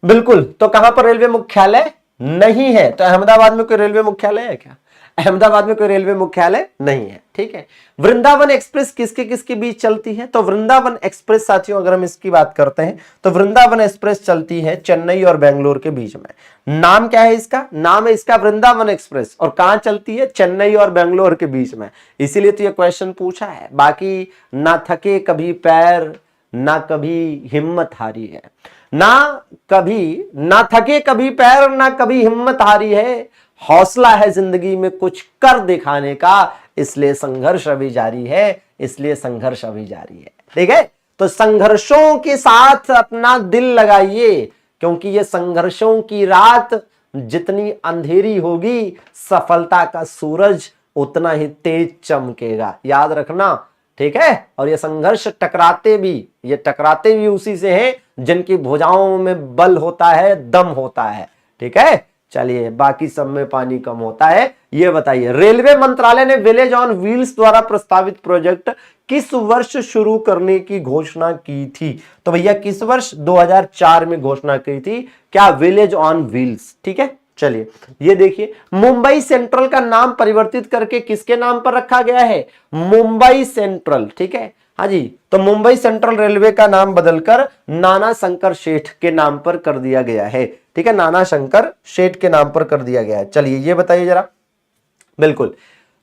बिल्कुल, तो कहां पर रेलवे मुख्यालय नहीं है, तो अहमदाबाद में कोई रेलवे मुख्यालय है क्या? अहमदाबाद में कोई रेलवे मुख्यालय नहीं है, ठीक है। वृंदावन एक्सप्रेस किसके किसके बीच चलती है? तो वृंदावन एक्सप्रेस साथियों अगर हम इसकी बात करते हैं तो वृंदावन एक्सप्रेस चलती है चेन्नई और बेंगलोर के बीच में। नाम क्या है इसका? नाम है इसका वृंदावन एक्सप्रेस, और कहां चलती है? चेन्नई और बेंगलोर के बीच में, इसीलिए तो ये क्वेश्चन पूछा है। बाकी ना थके कभी पैर, ना कभी हिम्मत हारी है, ना थके कभी पैर, ना कभी हिम्मत हारी है, हौसला है जिंदगी में कुछ कर दिखाने का, इसलिए संघर्ष अभी जारी है, इसलिए संघर्ष अभी जारी है, ठीक है। तो संघर्षों के साथ अपना दिल लगाइए, क्योंकि ये संघर्षों की रात जितनी अंधेरी होगी, सफलता का सूरज उतना ही तेज चमकेगा, याद रखना, ठीक है। और ये संघर्ष टकराते भी उसी से हैं जिनकी भुजाओं में बल होता है, दम होता है, ठीक है। चलिए, बाकी सब में पानी कम होता है। ये बताइए, रेलवे मंत्रालय ने विलेज ऑन व्हील्स द्वारा प्रस्तावित प्रोजेक्ट किस वर्ष शुरू करने की घोषणा की थी? तो भैया किस वर्ष? 2004 में घोषणा की थी, क्या? विलेज ऑन व्हील्स, ठीक है। चलिए ये देखिए, मुंबई सेंट्रल का नाम परिवर्तित करके किसके नाम पर रखा गया है? मुंबई सेंट्रल, ठीक है। हाँ जी, तो मुंबई सेंट्रल रेलवे का नाम बदलकर नाना शंकर शेठ के नाम पर कर दिया गया है, ठीक है, नाना शंकर शेठ के नाम पर कर दिया गया है। चलिए ये बताइए जरा, बिल्कुल,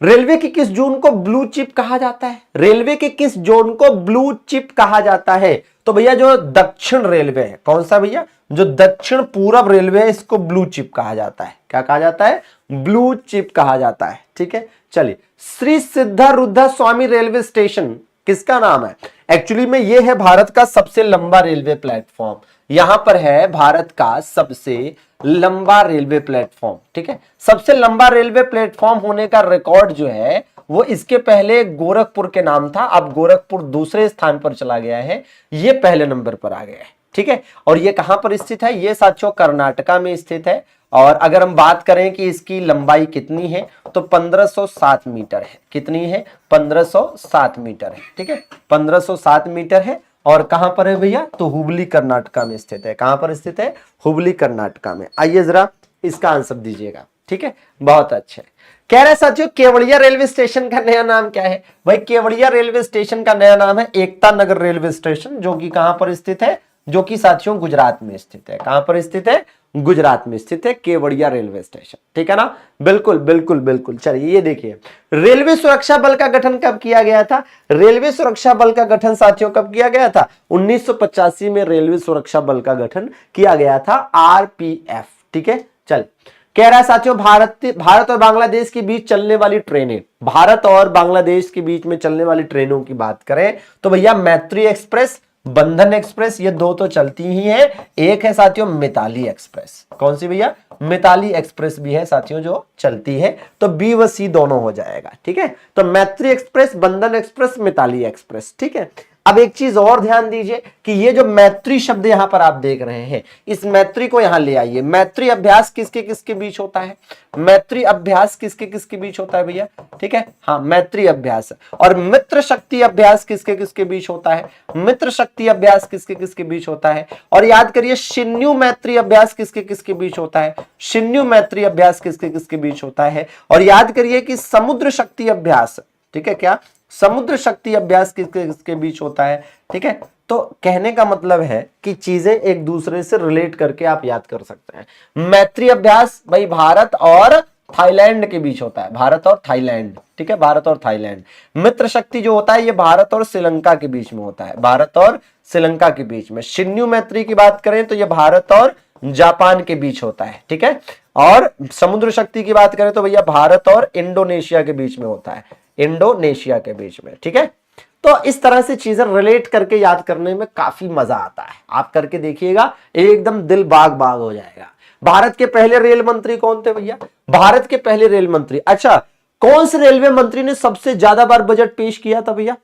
रेलवे की किस जोन को ब्लू चिप कहा जाता है? रेलवे के किस जोन को ब्लू चिप कहा जाता है? तो भैया जो दक्षिण रेलवे है, कौन सा भैया? जो दक्षिण पूरब रेलवे है, इसको ब्लू चिप कहा जाता है। क्या कहा जाता है? ब्लू चिप कहा जाता है, ठीक है। चलिए, श्री सिद्धारूढ़ स्वामी रेलवे स्टेशन किसका नाम है? एक्चुअली में ये है भारत का सबसे लंबा रेलवे प्लेटफॉर्म, यहां पर है भारत का सबसे लंबा रेलवे प्लेटफॉर्म, ठीक है। सबसे लंबा रेलवे प्लेटफॉर्म होने का रिकॉर्ड जो है वो इसके पहले गोरखपुर के नाम था, अब गोरखपुर दूसरे स्थान पर चला गया है, ये पहले नंबर पर आ गया है, ठीक है। और ये कहां पर स्थित है? ये साथियों कर्नाटका में स्थित है। और अगर हम बात करें कि इसकी लंबाई कितनी है, तो 1507 मीटर है। कितनी है? 1507 मीटर है, ठीक है, 1507 मीटर है। और कहां पर है भैया? तो हुबली कर्नाटका में स्थित है। कहां पर स्थित है? हुबली कर्नाटका में। आइए जरा इसका आंसर दीजिएगा, ठीक है, बहुत अच्छे। कह रहे साथियों, केवड़िया रेलवे स्टेशन का नया नाम क्या है? भाई केवड़िया रेलवे स्टेशन का नया नाम है एकता नगर रेलवे स्टेशन, जो कि कहां पर स्थित है? जो कि साथियों गुजरात में स्थित है। कहां पर स्थित है? गुजरात में स्थित है केवड़िया रेलवे स्टेशन, ठीक है ना। बिल्कुल बिल्कुल बिल्कुल। चलिए ये देखिए, रेलवे सुरक्षा बल का गठन कब किया गया था? रेलवे सुरक्षा बल का गठन साथियों कब किया गया था? 1985 में रेलवे सुरक्षा बल का गठन किया गया था, आरपीएफ, ठीक है। चल, कह रहा है साथियों, भारत और बांग्लादेश के बीच चलने वाली ट्रेनें, भारत और बांग्लादेश के बीच में चलने वाली ट्रेनों की बात करें तो भैया मैत्री एक्सप्रेस, बंधन एक्सप्रेस, ये दो तो चलती ही है। एक है साथियों मिताली एक्सप्रेस। कौन सी भैया? मिताली एक्सप्रेस भी है साथियों जो चलती है। तो बी व सी दोनों हो जाएगा, ठीक है। तो मैत्री एक्सप्रेस, बंधन एक्सप्रेस, मिताली एक्सप्रेस, ठीक है। अब एक चीज और ध्यान दीजिए कि ये जो मैत्री शब्द यहां पर आप देख रहे हैं, इस मैत्री को यहां ले आइए। मैत्री अभ्यास किसके किसके बीच होता है? मैत्री अभ्यास किसके किसके बीच होता है भैया? ठीक है, हाँ, मैत्री अभ्यास। और मित्र शक्ति अभ्यास किसके किसके बीच होता है? मित्र शक्ति अभ्यास किसके किसके बीच होता है? और याद करिए, शिन्यू मैत्री अभ्यास किसके किसके बीच होता है? शिन्यू मैत्री अभ्यास किसके किसके बीच होता है? और याद करिए कि समुद्र शक्ति अभ्यास, ठीक है, क्या समुद्र शक्ति अभ्यास किसके किसके बीच होता है? ठीक है। तो कहने का मतलब है कि चीजें एक दूसरे से रिलेट करके आप याद कर सकते हैं। मैत्री अभ्यास भाई भारत और थाईलैंड के बीच होता है, भारत और थाईलैंड, ठीक है, भारत और थाईलैंड। मित्र शक्ति जो होता है ये भारत और श्रीलंका के बीच में होता है, भारत और श्रीलंका के बीच में। शिन्यू मैत्री की बात करें तो ये भारत और जापान के बीच होता है, ठीक है। और समुद्र शक्ति की बात करें तो भैया भारत और इंडोनेशिया के बीच में होता है, इंडोनेशिया के बीच में, ठीक है। तो इस तरह से चीजें रिलेट करके याद करने में काफी मजा आता है। आप करके देखिएगा, एकदम दिल बाग बाग हो जाएगा। भारत के पहले रेल मंत्री कौन थे भैया? भारत के पहले रेल मंत्री, अच्छा, कौन से रेलवे मंत्री ने सबसे ज्यादा बार बजट पेश किया था भैया?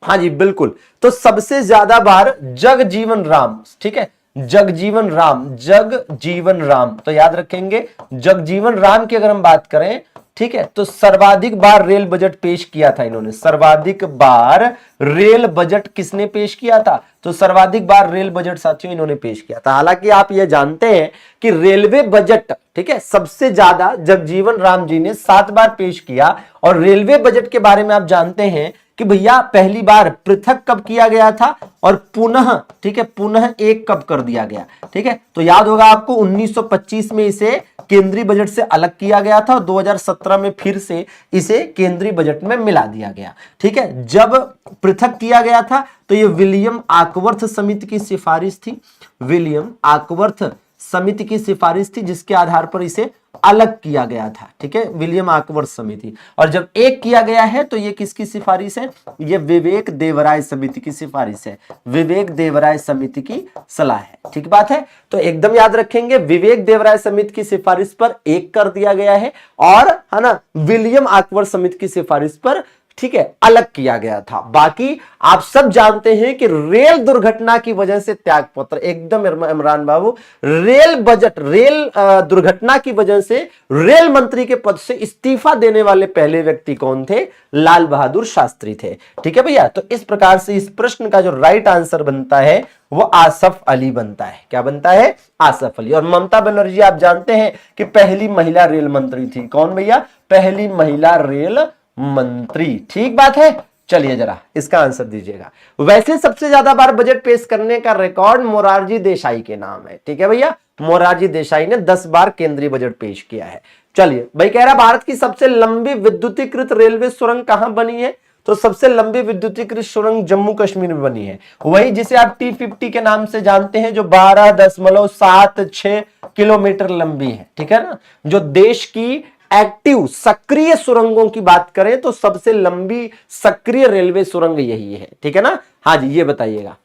हाँ जी बिल्कुल, तो सबसे ज्यादा बार जगजीवन राम, ठीक है, जगजीवन राम, जगजीवन राम। तो याद रखेंगे, जगजीवन राम की अगर हम बात करें ठीक है, तो सर्वाधिक बार रेल बजट पेश किया था इन्होंने, सर्वाधिक बार रेल बजट किसने पेश किया था? तो सर्वाधिक बार रेल बजट साथियों इन्होंने पेश किया था। हालांकि आप ये जानते हैं कि रेलवे बजट, ठीक है, सबसे ज्यादा जगजीवन राम जी ने 7 बार पेश किया। और रेलवे बजट के बारे में आप जानते हैं कि भैया पहली बार पृथक कब किया गया था और पुनः, ठीक है, पुनः एक कब कर दिया गया, ठीक है, तो याद होगा आपको 1925 में इसे केंद्रीय बजट से अलग किया गया था और 2017 में फिर से इसे केंद्रीय बजट में मिला दिया गया। ठीक है, जब पृथक किया गया था तो यह विलियम आकवर्थ समिति की सिफारिश थी, विलियम आकवर्थ समिति की सिफारिश थी, जिसके आधार पर इसे अलग किया गया था। ठीक है, विलियम आकवर्थ समिति। और जब एक किया गया है तो ये किसकी सिफारिश है? ये विवेक देवराय समिति की सिफारिश है, विवेक देवराय समिति की सलाह है। ठीक बात है, तो एकदम याद रखेंगे, विवेक देवराय समिति की सिफारिश पर एक कर दिया गया है और, है ना, विलियम आकवर्थ समिति की सिफारिश पर, ठीक है, अलग किया गया था। बाकी आप सब जानते हैं कि रेल दुर्घटना की वजह से त्यागपत्र, एकदम इमरान बाबू, रेल बजट, रेल दुर्घटना की वजह से रेल मंत्री के पद से इस्तीफा देने वाले पहले व्यक्ति कौन थे? लाल बहादुर शास्त्री थे। ठीक है भैया, तो इस प्रकार से इस प्रश्न का जो राइट आंसर बनता है वो आसफ अली बनता है। क्या बनता है? आसफ अली। और ममता बनर्जी आप जानते हैं कि पहली महिला रेल मंत्री थी। कौन भैया? पहली महिला रेल मंत्री। ठीक बात है, चलिए जरा इसका आंसर दीजिएगा। वैसे सबसे ज्यादा बार बजट पेश करने का रिकॉर्ड मोरारजी देसाई के नाम है। ठीक है भैया, मोरारजी देसाई ने 10 बार केंद्रीय बजट पेश किया है। चलिए भाई, कह रहा भारत की सबसे लंबी विद्युतीकृत रेलवे सुरंग कहां बनी है? तो सबसे लंबी विद्युतीकृत सुरंग जम्मू कश्मीर में बनी है, वही जिसे आप T50 के नाम से जानते हैं, जो 12.76 किलोमीटर लंबी है। ठीक है ना, जो देश की एक्टिव सक्रिय सुरंगों की बात करें तो सबसे लंबी सक्रिय रेलवे सुरंग यही है। ठीक है ना, हाँ जी, ये बताइएगा।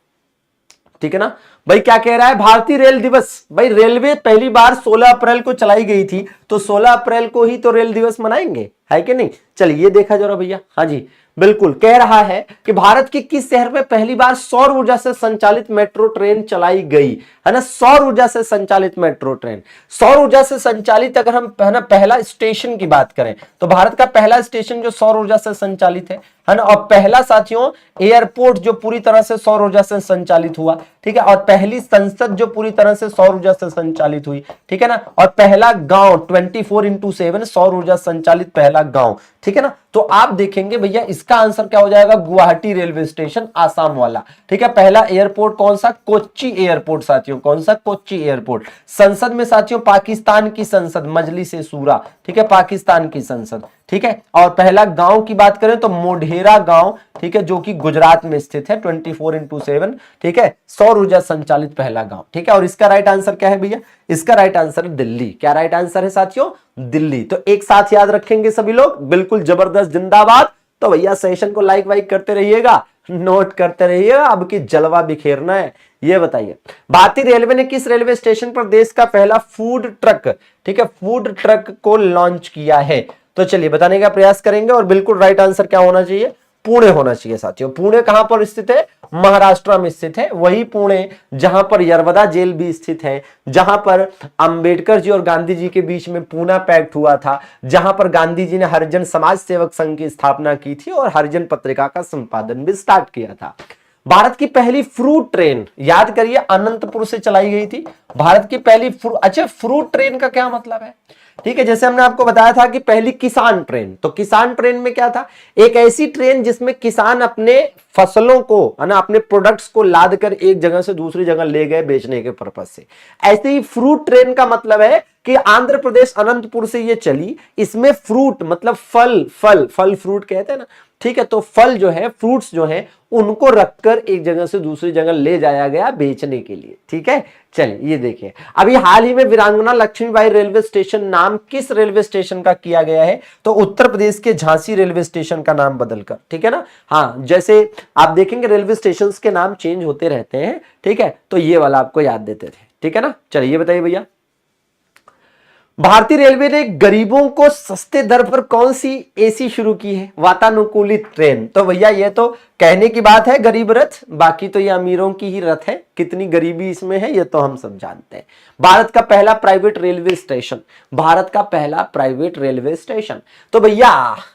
ठीक है ना भाई, क्या कह रहा है? भारतीय रेल दिवस, भाई रेलवे पहली बार 16 अप्रैल को चलाई गई थी, तो 16 अप्रैल को ही तो रेल दिवस मनाएंगे, है कि नहीं? चलिए ये देखा जरा भैया। हाँ जी बिल्कुल, कह रहा है कि भारत के किस शहर में पहली बार सौर ऊर्जा से संचालित मेट्रो ट्रेन चलाई गई, है ना? सौर ऊर्जा से संचालित मेट्रो ट्रेन, सौर ऊर्जा से संचालित, अगर हम, है ना, पहला स्टेशन की बात करें तो भारत का पहला स्टेशन जो सौर ऊर्जा से संचालित है ना, और पहला साथियों एयरपोर्ट जो पूरी तरह से सौर ऊर्जा से संचालित हुआ। ठीक है, और पहली संसद जो पूरी तरह से सौर ऊर्जा से संचालित हुई। ठीक है ना, और पहला गांव 24/7 सौर ऊर्जा संचालित पहला गांव। ठीक है ना, तो आप देखेंगे भैया इसका आंसर क्या हो जाएगा? गुवाहाटी रेलवे स्टेशन, आसाम वाला। ठीक है, पहला एयरपोर्ट कौन सा? कोच्चि एयरपोर्ट साथियों, कौन सा? कोच्चि एयरपोर्ट। संसद में साथियों पाकिस्तान की संसद, मजलिस-ए शूरा, ठीक है, पाकिस्तान की संसद। ठीक है, और पहला गांव की बात करें तो मोढेरा गांव, ठीक है, जो कि गुजरात में स्थित है, 24/7, ठीक है, सौर ऊर्जा संचालित पहला गांव। ठीक है, और इसका राइट आंसर क्या है भैया? इसका राइट आंसर है दिल्ली। क्या राइट आंसर है साथियों? दिल्ली। तो एक साथ याद रखेंगे सभी लोग, बिल्कुल जबरदस्त, जिंदाबाद। तो भैया सेशन को लाइक वाइक करते रहिएगा, नोट करते रहिएगा, अब की जलवा बिखेरना है। ये बताइए, भारतीय रेलवे ने किस रेलवे स्टेशन पर देश का पहला फूड ट्रक, ठीक है, फूड ट्रक को लॉन्च किया है? तो चलिए बताने का प्रयास करेंगे, और बिल्कुल राइट आंसर क्या होना चाहिए? पुणे होना चाहिए साथियों। पुणे कहां पर स्थित है? महाराष्ट्र में स्थित है, वही पुणे जहां पर यरवदा जेल भी स्थित है, जहां पर अंबेडकर जी और गांधी जी के बीच में पूना पैक्ट हुआ था, जहां पर गांधी जी ने हरिजन समाज सेवक संघ की स्थापना की थी और हरिजन पत्रिका का संपादन भी स्टार्ट किया था। भारत की पहली फ्रूट ट्रेन, याद करिए, अनंतपुर से चलाई गई थी। भारत की पहली अच्छा, फ्रूट ट्रेन का क्या मतलब है? ठीक है, जैसे हमने आपको बताया था कि पहली किसान ट्रेन, तो किसान ट्रेन में क्या था? एक ऐसी ट्रेन जिसमें किसान अपने फसलों को, है ना, अपने प्रोडक्ट्स को लाद कर एक जगह से दूसरी जगह ले गए बेचने के पर्पज से। ऐसे ही फ्रूट ट्रेन का मतलब है कि आंध्र प्रदेश अनंतपुर से ये चली, इसमें फ्रूट मतलब फल, फल फ्रूट कहते हैं ना, ठीक है, तो फल जो है, फ्रूट्स जो है, उनको रखकर एक जगह से दूसरी जगह ले जाया गया बेचने के लिए। ठीक है, चलिए ये देखिए, अभी हाल ही में वीरांगना लक्ष्मीबाई रेलवे स्टेशन नाम किस रेलवे स्टेशन का किया गया है? तो उत्तर प्रदेश के झांसी रेलवे स्टेशन का नाम बदलकर। ठीक है ना, हाँ, जैसे आप देखेंगे रेलवे स्टेशन के नाम चेंज होते रहते हैं। ठीक है, तो ये वाला आपको याद देते थे। ठीक है ना, चलिए ये बताइए भैया, भारतीय रेलवे ने गरीबों को सस्ते दर पर कौन सी एसी शुरू की है? वातानुकूलित ट्रेन। तो भैया ये तो कहने की बात है गरीब रथ, बाकी तो ये अमीरों की ही रथ है। कितनी गरीबी इसमें है ये तो हम सब जानते हैं। भारत का पहला प्राइवेट रेलवे स्टेशन, भारत का पहला प्राइवेट रेलवे स्टेशन तो भैया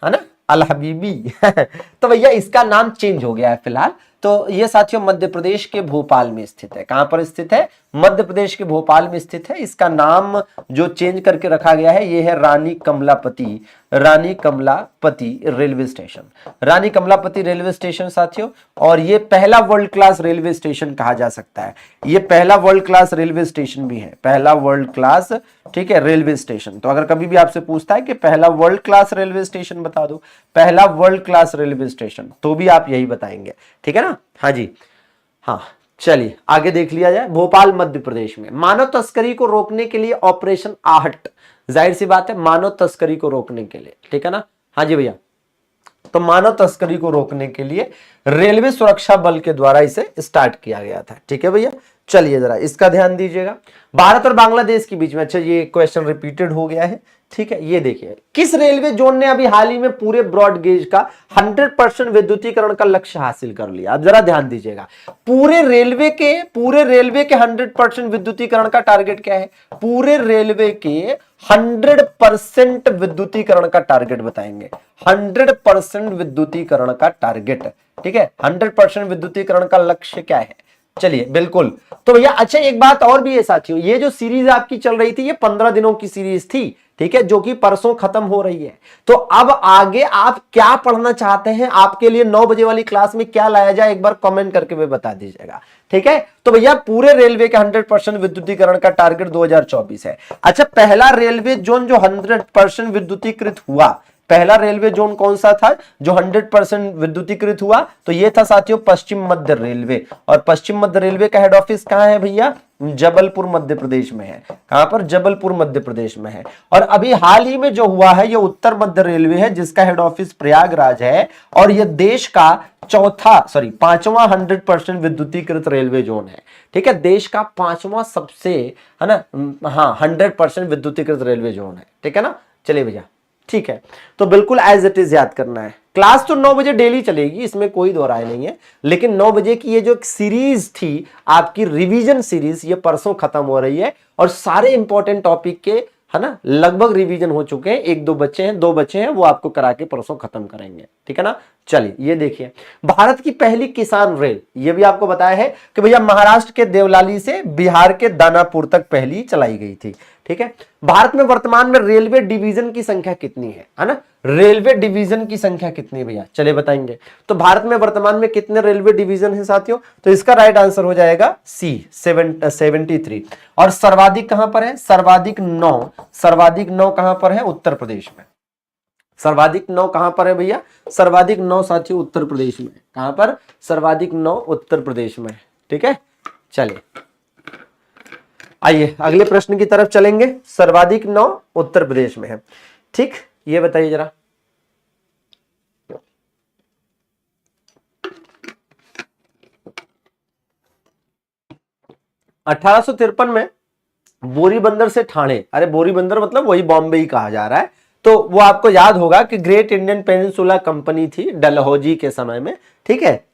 है ना अल हबीबी तो भैया इसका नाम चेंज हो गया है फिलहाल। तो ये साथियों मध्य प्रदेश के भोपाल में स्थित है। कहां पर स्थित है? मध्य प्रदेश के भोपाल में स्थित है। इसका नाम जो चेंज करके रखा गया है ये है रानी कमलापति, रानी कमलापति रेलवे स्टेशन, रानी कमलापति रेलवे स्टेशन साथियों। और ये पहला वर्ल्ड क्लास रेलवे स्टेशन कहा जा सकता है। ये पहला वर्ल्ड क्लास रेलवे स्टेशन भी है, पहला वर्ल्ड क्लास, ठीक है, रेलवे स्टेशन। तो अगर कभी भी आपसे पूछता है कि पहला वर्ल्ड क्लास रेलवे स्टेशन बता दो, पहला वर्ल्ड क्लास रेलवे स्टेशन, तो भी आप यही बताएंगे, ठीक है ना। हाँ जी, हाँ चलिए आगे देख लिया जाए। भोपाल मध्य प्रदेश में मानव तस्करी को रोकने के लिए ऑपरेशन आहट, जाहिर सी बात है मानव तस्करी को रोकने के लिए, ठीक है ना। हाँ जी भैया, तो मानव तस्करी को रोकने के लिए रेलवे सुरक्षा बल के द्वारा इसे स्टार्ट किया गया था, ठीक है भैया। चलिए जरा इसका ध्यान दीजिएगा। भारत और बांग्लादेश के बीच में, अच्छा ये क्वेश्चन रिपीटेड हो गया है, ठीक है। ये देखिए किस रेलवे जोन ने अभी हाल ही में पूरे ब्रॉड गेज का 100% विद्युतीकरण का लक्ष्य हासिल कर लिया? अब जरा ध्यान दीजिएगा, पूरे रेलवे के 100% विद्युतीकरण का टारगेट क्या है? पूरे रेलवे के 100% विद्युतीकरण का टारगेट बताएंगे, 100% विद्युतीकरण का टारगेट, ठीक है। 100% विद्युतीकरण का लक्ष्य क्या है? चलिए बिल्कुल। तो भैया अच्छा एक बात और भी है साथियों, ये जो सीरीज आपकी चल रही थी ये 15 दिनों की सीरीज थी, ठीक है, जो कि परसों खत्म हो रही है। तो अब आगे आप क्या पढ़ना चाहते हैं, आपके लिए 9 बजे वाली क्लास में क्या लाया जाए, एक बार कमेंट करके भी बता दीजिएगा, ठीक है। तो भैया पूरे रेलवे के 100% विद्युतीकरण का टारगेट 2024 है। अच्छा पहला रेलवे जोन जो 100% विद्युतीकृत हुआ, पहला रेलवे जोन कौन सा था जो 100% विद्युतीकृत हुआ? तो ये था साथियों पश्चिम मध्य रेलवे। और पश्चिम मध्य रेलवे का हेड ऑफिस कहां है भैया? जबलपुर मध्य प्रदेश में है। कहां पर? जबलपुर मध्य प्रदेश में है। और अभी हाल ही में जो हुआ है ये उत्तर मध्य रेलवे है जिसका हेड ऑफिस प्रयागराज है। और ये देश का पांचवा 100% विद्युतीकृत रेलवे जोन है, ठीक है। देश का पांचवा सबसे, है ना, हाँ 100% विद्युतीकृत रेलवे जोन है, ठीक है ना। चलिए भैया ठीक है, तो बिल्कुल एज इट इज याद करना है। क्लास तो 9 बजे डेली चलेगी, इसमें कोई दो राय नहीं है, लेकिन 9 बजे की ये जो सीरीज थी आपकी रिवीजन सीरीज, ये परसों खत्म हो रही है और सारे इंपॉर्टेंट टॉपिक के, है ना, लगभग रिवीजन हो चुके हैं। 1-2 बच्चे हैं, 2 बच्चे हैं, वो आपको करा के परसों खत्म करेंगे, ठीक है ना। चलिए ये देखिए भारत की पहली किसान रेल, ये भी आपको बताया है कि भैया महाराष्ट्र के देवलाली से बिहार के दानापुर तक पहली चलाई गई थी, ठीक है। भारत में वर्तमान में रेलवे डिवीजन की संख्या कितनी है ना? रेलवे डिवीजन की संख्या कितनी है भैया? चलिए बताएंगे। तो भारत में वर्तमान में कितने रेलवे डिवीजन है साथियों? तो इसका राइट आंसर हो जाएगा सी 73। और सर्वाधिक कहां पर है? सर्वाधिक 9 कहां पर है? उत्तर प्रदेश में। सर्वाधिक 9 कहां पर है भैया? सर्वाधिक 9 साथियों उत्तर प्रदेश में। कहां पर? सर्वाधिक 9 उत्तर प्रदेश में, ठीक है। चलिए आइए अगले प्रश्न की तरफ चलेंगे। सर्वाधिक 9 उत्तर प्रदेश में है, ठीक। ये बताइए जरा, (1853) में बोरीबंदर से ठाणे, अरे बोरीबंदर मतलब वही बॉम्बे ही कहा जा रहा है, तो वो आपको याद होगा कि ग्रेट इंडियन पेनिनसुला कंपनी थी डलहौजी के समय में, ठीक है।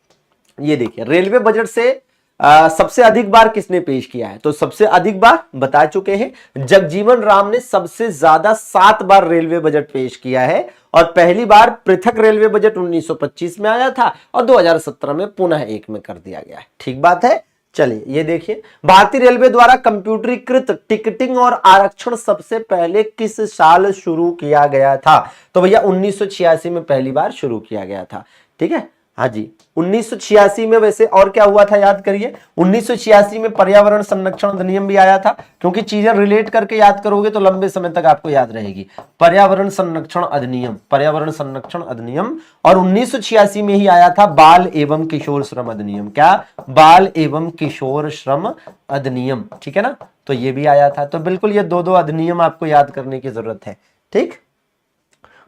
ये देखिए रेलवे बजट से सबसे अधिक बार किसने पेश किया है? तो सबसे अधिक बार बता चुके हैं, जगजीवन राम ने सबसे ज्यादा 7 बार रेलवे बजट पेश किया है। और पहली बार पृथक रेलवे बजट 1925 में आया था और 2017 में पुनः एक में कर दिया गया है, ठीक बात है। चलिए ये देखिए भारतीय रेलवे द्वारा कंप्यूटरीकृत टिकटिंग और आरक्षण सबसे पहले किस साल शुरू किया गया था? तो भैया 1986 में पहली बार शुरू किया गया था, ठीक है। हाँ जी 1986 में। वैसे और क्या हुआ था याद करिए, 1986 में पर्यावरण संरक्षण अधिनियम भी आया था, क्योंकि चीजें रिलेट करके याद करोगे तो लंबे समय तक आपको याद रहेगी। पर्यावरण संरक्षण अधिनियम, पर्यावरण संरक्षण अधिनियम। और 1986 में ही आया था बाल एवं किशोर श्रम अधिनियम। क्या? बाल एवं किशोर श्रम अधिनियम, ठीक है ना। तो ये भी आया था। तो बिल्कुल ये 2-2 अधिनियम आपको याद करने की जरूरत है, ठीक।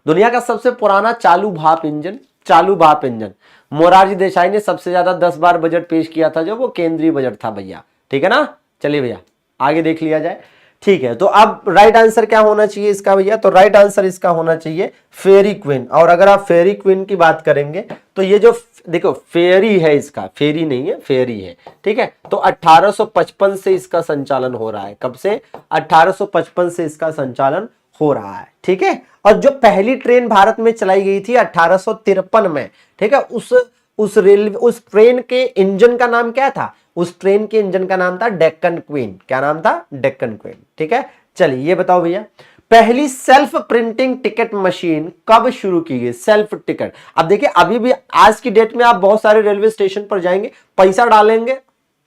दुनिया का सबसे पुराना चालू भाप इंजन मोरारजी देसाई ने सबसे ज्यादा 10 बार बजट पेश किया था, जो वो केंद्रीय बजट था भैया, ठीक है ना। चलिए भैया आगे देख लिया जाए। ठीक है, तो अब राइट आंसर क्या होना चाहिए इसका भैया? तो राइट आंसर इसका होना चाहिए फेरी क्वीन। और अगर आप फेरी क्वीन की बात करेंगे तो ये जो देखो फेरी है, इसका फेरी नहीं है, फेरी है, ठीक है। तो 1855 से इसका संचालन हो रहा है। कब से? 1855 से इसका संचालन हो रहा है, ठीक है। और जो पहली ट्रेन भारत में चलाई गई थी 1853 में, ठीक है, उस ट्रेन के इंजन का नाम क्या था? उस ट्रेन के इंजन का नाम था डेक्कन क्वीन। क्या नाम था? डेक्कन क्वीन, ठीक है। चलिए ये बताओ भैया, पहली सेल्फ प्रिंटिंग टिकट मशीन कब शुरू की गई? Self ticket. अब देखिए, अभी भी आज की डेट में आप बहुत सारे रेलवे स्टेशन पर जाएंगे, पैसा डालेंगे,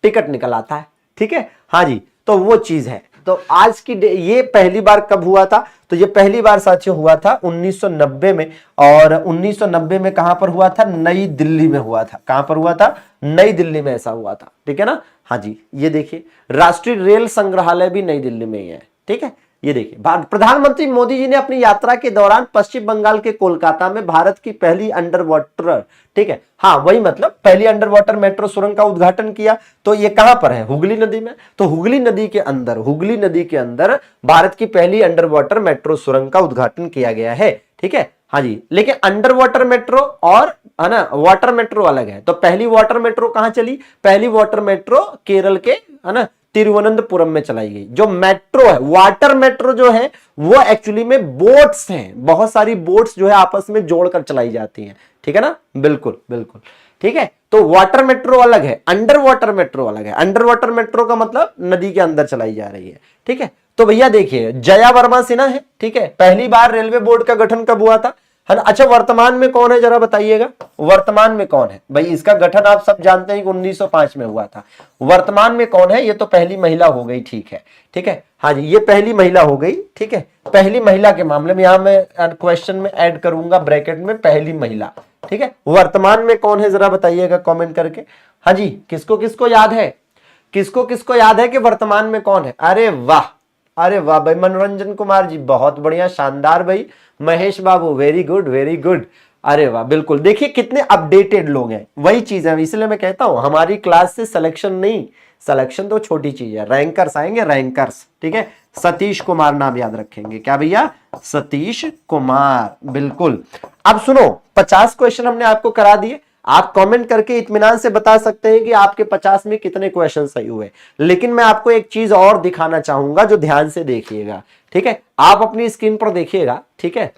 टिकट निकल आता है, ठीक है। हाँ जी, तो वो चीज है। तो आज की ये पहली बार कब हुआ था? तो ये पहली बार साथियों हुआ था 1990 में। और 1990 में कहां पर हुआ था? नई दिल्ली में हुआ था। कहां पर हुआ था? नई दिल्ली में ऐसा हुआ था, ठीक है ना। हाँ जी, ये देखिए राष्ट्रीय रेल संग्रहालय भी नई दिल्ली में ही है, ठीक है। ये देखिए, प्रधानमंत्री मोदी जी ने अपनी यात्रा के दौरान पश्चिम बंगाल के कोलकाता में भारत की पहली अंडर वाटर, ठीक है, हाँ वही मतलब पहली अंडर वाटर मेट्रो सुरंग का उद्घाटन किया। तो ये कहां पर है? हुगली नदी में। तो हुगली नदी के अंदर भारत की पहली अंडर वाटर मेट्रो सुरंग का उद्घाटन किया गया है, ठीक है। हाँ जी, लेकिन अंडर वाटर मेट्रो और है ना वाटर मेट्रो अलग है। तो पहली वाटर मेट्रो कहां चली? पहली वाटर मेट्रो केरल के है ना तिरुवनंतपुरम में चलाई गई। जो मेट्रो है, वाटर मेट्रो जो है वो एक्चुअली में बोट्स हैं, बहुत सारी बोट्स जो है आपस में जोड़कर चलाई जाती हैं, ठीक है ना। बिल्कुल बिल्कुल, ठीक है। तो वाटर मेट्रो अलग है, अंडर वाटर मेट्रो अलग है। अंडर वाटर मेट्रो का मतलब नदी के अंदर चलाई जा रही है, ठीक है। तो भैया देखिए, जया वर्मा सिन्हा है, ठीक है। पहली बार रेलवे बोर्ड का गठन कब हुआ था? है ना। अच्छा, वर्तमान में कौन है जरा बताइएगा, वर्तमान में कौन है भाई? इसका गठन आप सब जानते हैं कि 1905 में हुआ था। वर्तमान में कौन है? ये तो पहली महिला हो गई, ठीक है, ठीक है। हाँ जी, ये पहली महिला हो गई, ठीक है। पहली महिला के मामले में यहां मैं क्वेश्चन में ऐड करूंगा ब्रैकेट में पहली महिला, ठीक है। वर्तमान में कौन है जरा बताइएगा कमेंट करके। हाँ जी, किसको किसको याद है? किसको किसको याद है कि वर्तमान में कौन है? अरे वाह, अरे वाह भाई, मनोरंजन कुमार जी बहुत बढ़िया, शानदार भाई। महेश बाबू वेरी गुड, वेरी गुड। अरे वाह, बिल्कुल। देखिए कितने अपडेटेड लोग हैं, वही चीज है, इसलिए मैं कहता हूं हमारी क्लास से सिलेक्शन नहीं, सिलेक्शन तो छोटी चीज है, रैंकर्स आएंगे, रैंकर्स, ठीक है। सतीश कुमार नाम याद रखेंगे। क्या भैया? सतीश कुमार, बिल्कुल। अब सुनो, 50 क्वेश्चन हमने आपको करा दिए। आप कमेंट करके इत्मीनान से बता सकते हैं कि आपके 50 में कितने क्वेश्चन सही हुए। लेकिन मैं आपको एक चीज और दिखाना चाहूंगा जो ध्यान से देखिएगा, ठीक है। आप अपनी स्क्रीन पर देखिएगा, ठीक है,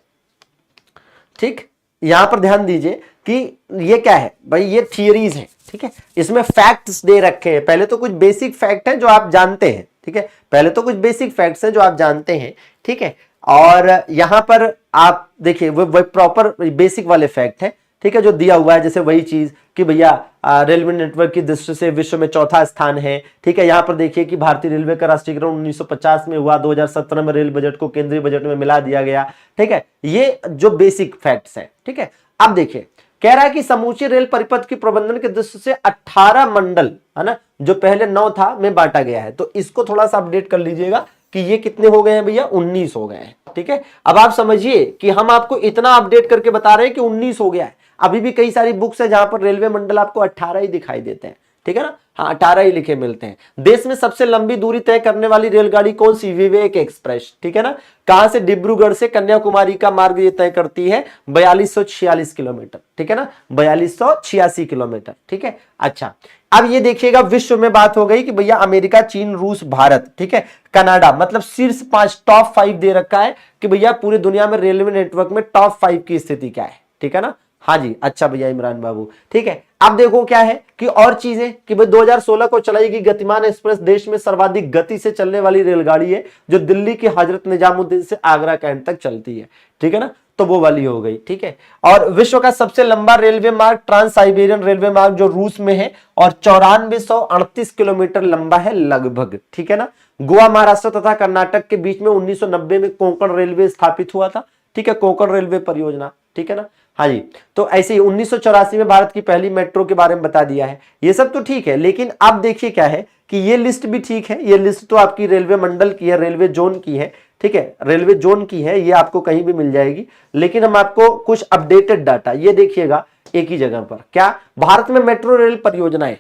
ठीक। यहां पर ध्यान दीजिए कि ये क्या है भाई? ये थियरीज है, ठीक है। इसमें फैक्ट्स दे रखे हैं। पहले तो कुछ बेसिक फैक्ट है जो आप जानते हैं, ठीक है। पहले तो कुछ बेसिक फैक्ट्स हैं जो आप जानते हैं, ठीक है। और यहां पर आप देखिए वो प्रॉपर बेसिक वाले फैक्ट है, ठीक है, जो दिया हुआ है। जैसे वही चीज कि भैया रेलवे नेटवर्क की दृष्टि से विश्व में चौथा स्थान है, ठीक है। यहां पर देखिए कि भारतीय रेलवे का राष्ट्रीयकरण 1950 में हुआ, 2017 में रेल बजट को केंद्रीय बजट में मिला दिया गया, ठीक है। ये जो बेसिक फैक्ट्स हैं, ठीक है। अब देखिए, कह रहा है कि समूची रेल परिपथ की प्रबंधन की दृष्टि से 18 मंडल, है ना, जो पहले 9 था में बांटा गया है। तो इसको थोड़ा सा अपडेट कर लीजिएगा कि ये कितने हो गए हैं भैया? 19 हो गए हैं, ठीक है। अब आप समझिए कि हम आपको इतना अपडेट करके बता रहे हैं कि 19 हो गया है। अभी भी कई सारी बुक्स है जहां पर रेलवे मंडल आपको 18 ही दिखाई देते हैं, ठीक है ना। हाँ, 18 ही लिखे मिलते हैं। देश में सबसे लंबी दूरी तय करने वाली रेलगाड़ी कौन सी? विवेक एक्सप्रेस, ठीक है ना। कहां से? डिब्रूगढ़ से कन्याकुमारी का मार्ग ये तय करती है 4246 किलोमीटर, ठीक है ना, 4286 किलोमीटर, ठीक है। अच्छा, अब ये देखिएगा, विश्व में बात हो गई कि भैया अमेरिका, चीन, रूस, भारत, ठीक है, कनाडा, मतलब शीर्ष 5 टॉप 5 दे रखा है कि भैया पूरी दुनिया में रेलवे नेटवर्क में टॉप 5 की स्थिति क्या है, ठीक है ना। हाँ जी, अच्छा भैया इमरान बाबू, ठीक है। अब देखो क्या है कि और चीजें कि भाई 2016 को चलाई गई गतिमान एक्सप्रेस देश में सर्वाधिक गति से चलने वाली रेलगाड़ी है, जो दिल्ली की हजरत निजामुद्दीन से आगरा कैंट तक चलती है, ठीक है ना। तो वो वाली हो गई, ठीक है। और विश्व का सबसे लंबा रेलवे मार्ग ट्रांस साइबेरियन रेलवे मार्ग जो रूस में है और 9438 किलोमीटर लंबा है लगभग, ठीक है ना। गोवा, महाराष्ट्र तथा कर्नाटक के बीच में 1990 में कोंकण रेलवे स्थापित हुआ था, ठीक है, कोंकण रेलवे परियोजना, ठीक है ना। हाँ जी, तो ऐसे ही 1984 में भारत की पहली मेट्रो के बारे में बता दिया है। ये सब तो ठीक है, लेकिन अब देखिए क्या है कि ये लिस्ट भी ठीक है। ये लिस्ट तो आपकी रेलवे मंडल की है, रेलवे जोन की है, ठीक है, रेलवे जोन की है, ये आपको कहीं भी मिल जाएगी। लेकिन हम आपको कुछ अपडेटेड डाटा ये देखिएगा एक ही जगह पर। क्या? भारत में मेट्रो रेल परियोजनाएं,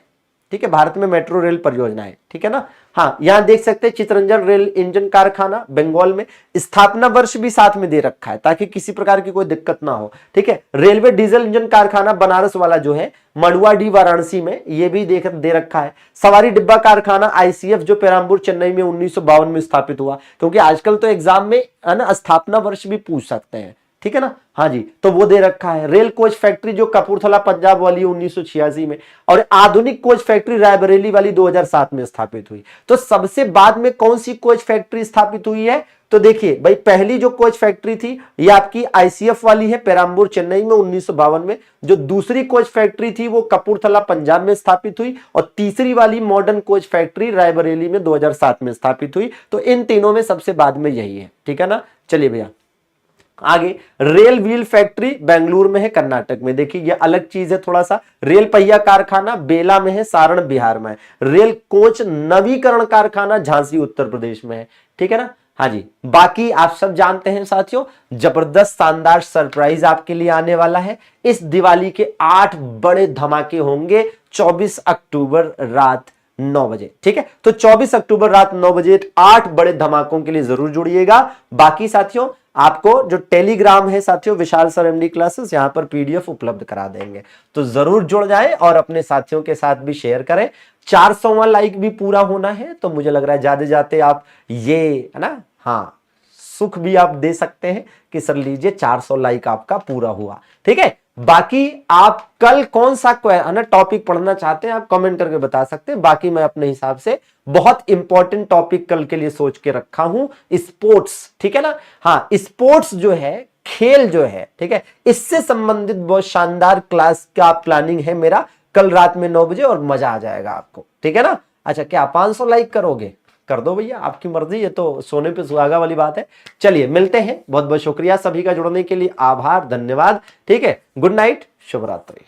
ठीक है, भारत में मेट्रो रेल परियोजनाएं, ठीक है ना। हाँ, यहां देख सकते हैं चितरंजन रेल इंजन कारखाना बंगाल में, स्थापना वर्ष भी साथ में दे रखा है ताकि किसी प्रकार की कोई दिक्कत ना हो, ठीक है। रेलवे डीजल इंजन कारखाना बनारस वाला जो है मडुवाडी वाराणसी में, ये भी दे रखा है। सवारी डिब्बा कारखाना आईसीएफ जो पेराम्बूर चेन्नई में 1952 में स्थापित हुआ, क्योंकि आजकल तो एग्जाम में है ना स्थापना वर्ष भी पूछ सकते हैं, ठीक है ना। हाँ जी, तो वो दे रखा है। रेल कोच फैक्ट्री जो कपूरथला पंजाब वाली 1986 में, और आधुनिक कोच फैक्ट्री रायबरेली वाली 2007 में स्थापित हुई। तो सबसे बाद में कौन सी कोच फैक्ट्री स्थापित हुई है, तो देखिए भाई पहली जो कोच फैक्ट्री थी ये आपकी आईसीएफ वाली है पेराम्बूर चेन्नई में 1952 में। जो दूसरी कोच फैक्ट्री थी वो कपूरथला पंजाब में स्थापित हुई, और तीसरी वाली मॉडर्न कोच फैक्ट्री रायबरेली में 2007 में स्थापित हुई। तो इन तीनों में सबसे बाद में यही है, ठीक है ना। चलिए भैया आगे, रेल व्हील फैक्ट्री बेंगलुरु में है कर्नाटक में। देखिए ये अलग चीज है थोड़ा सा। रेल पहिया कारखाना बेला में है, सारण बिहार में है। रेल कोच नवीकरण कारखाना झांसी उत्तर प्रदेश में है, ठीक है ना। हाँ जी, बाकी आप सब जानते हैं साथियों, जबरदस्त शानदार सरप्राइज आपके लिए आने वाला है। इस दिवाली के 8 बड़े धमाके होंगे 24 अक्टूबर रात 9 बजे, ठीक है। तो 24 अक्टूबर रात 9 बजे 8 बड़े धमाकों के लिए जरूर जुड़िएगा। बाकी साथियों आपको जो टेलीग्राम है साथियों विशाल सर एमडी क्लासेस, यहां पर पीडीएफ उपलब्ध करा देंगे, तो जरूर जुड़ जाएं और अपने साथियों के साथ भी शेयर करें। 400वां लाइक भी पूरा होना है, तो मुझे लग रहा है जाते जाते आप ये है ना, हाँ सुख भी आप दे सकते हैं कि सर लीजिए 400 लाइक आपका पूरा हुआ, ठीक है। बाकी आप कल कौन सा है ना टॉपिक पढ़ना चाहते हैं आप कमेंट करके बता सकते हैं। बाकी मैं अपने हिसाब से बहुत इंपॉर्टेंट टॉपिक कल के लिए सोच के रखा हूं, स्पोर्ट्स, ठीक है ना। हाँ, स्पोर्ट्स जो है, खेल जो है, ठीक है, इससे संबंधित बहुत शानदार क्लास का प्लानिंग है मेरा कल रात में 9 बजे, और मजा आ जाएगा आपको, ठीक है ना। अच्छा, क्या 500 लाइक करोगे? कर दो भैया, आपकी मर्जी, ये तो सोने पे सुहागा वाली बात है। चलिए मिलते हैं, बहुत बहुत शुक्रिया सभी का जुड़ने के लिए, आभार, धन्यवाद, ठीक है। गुड नाइट, शुभ रात्रि।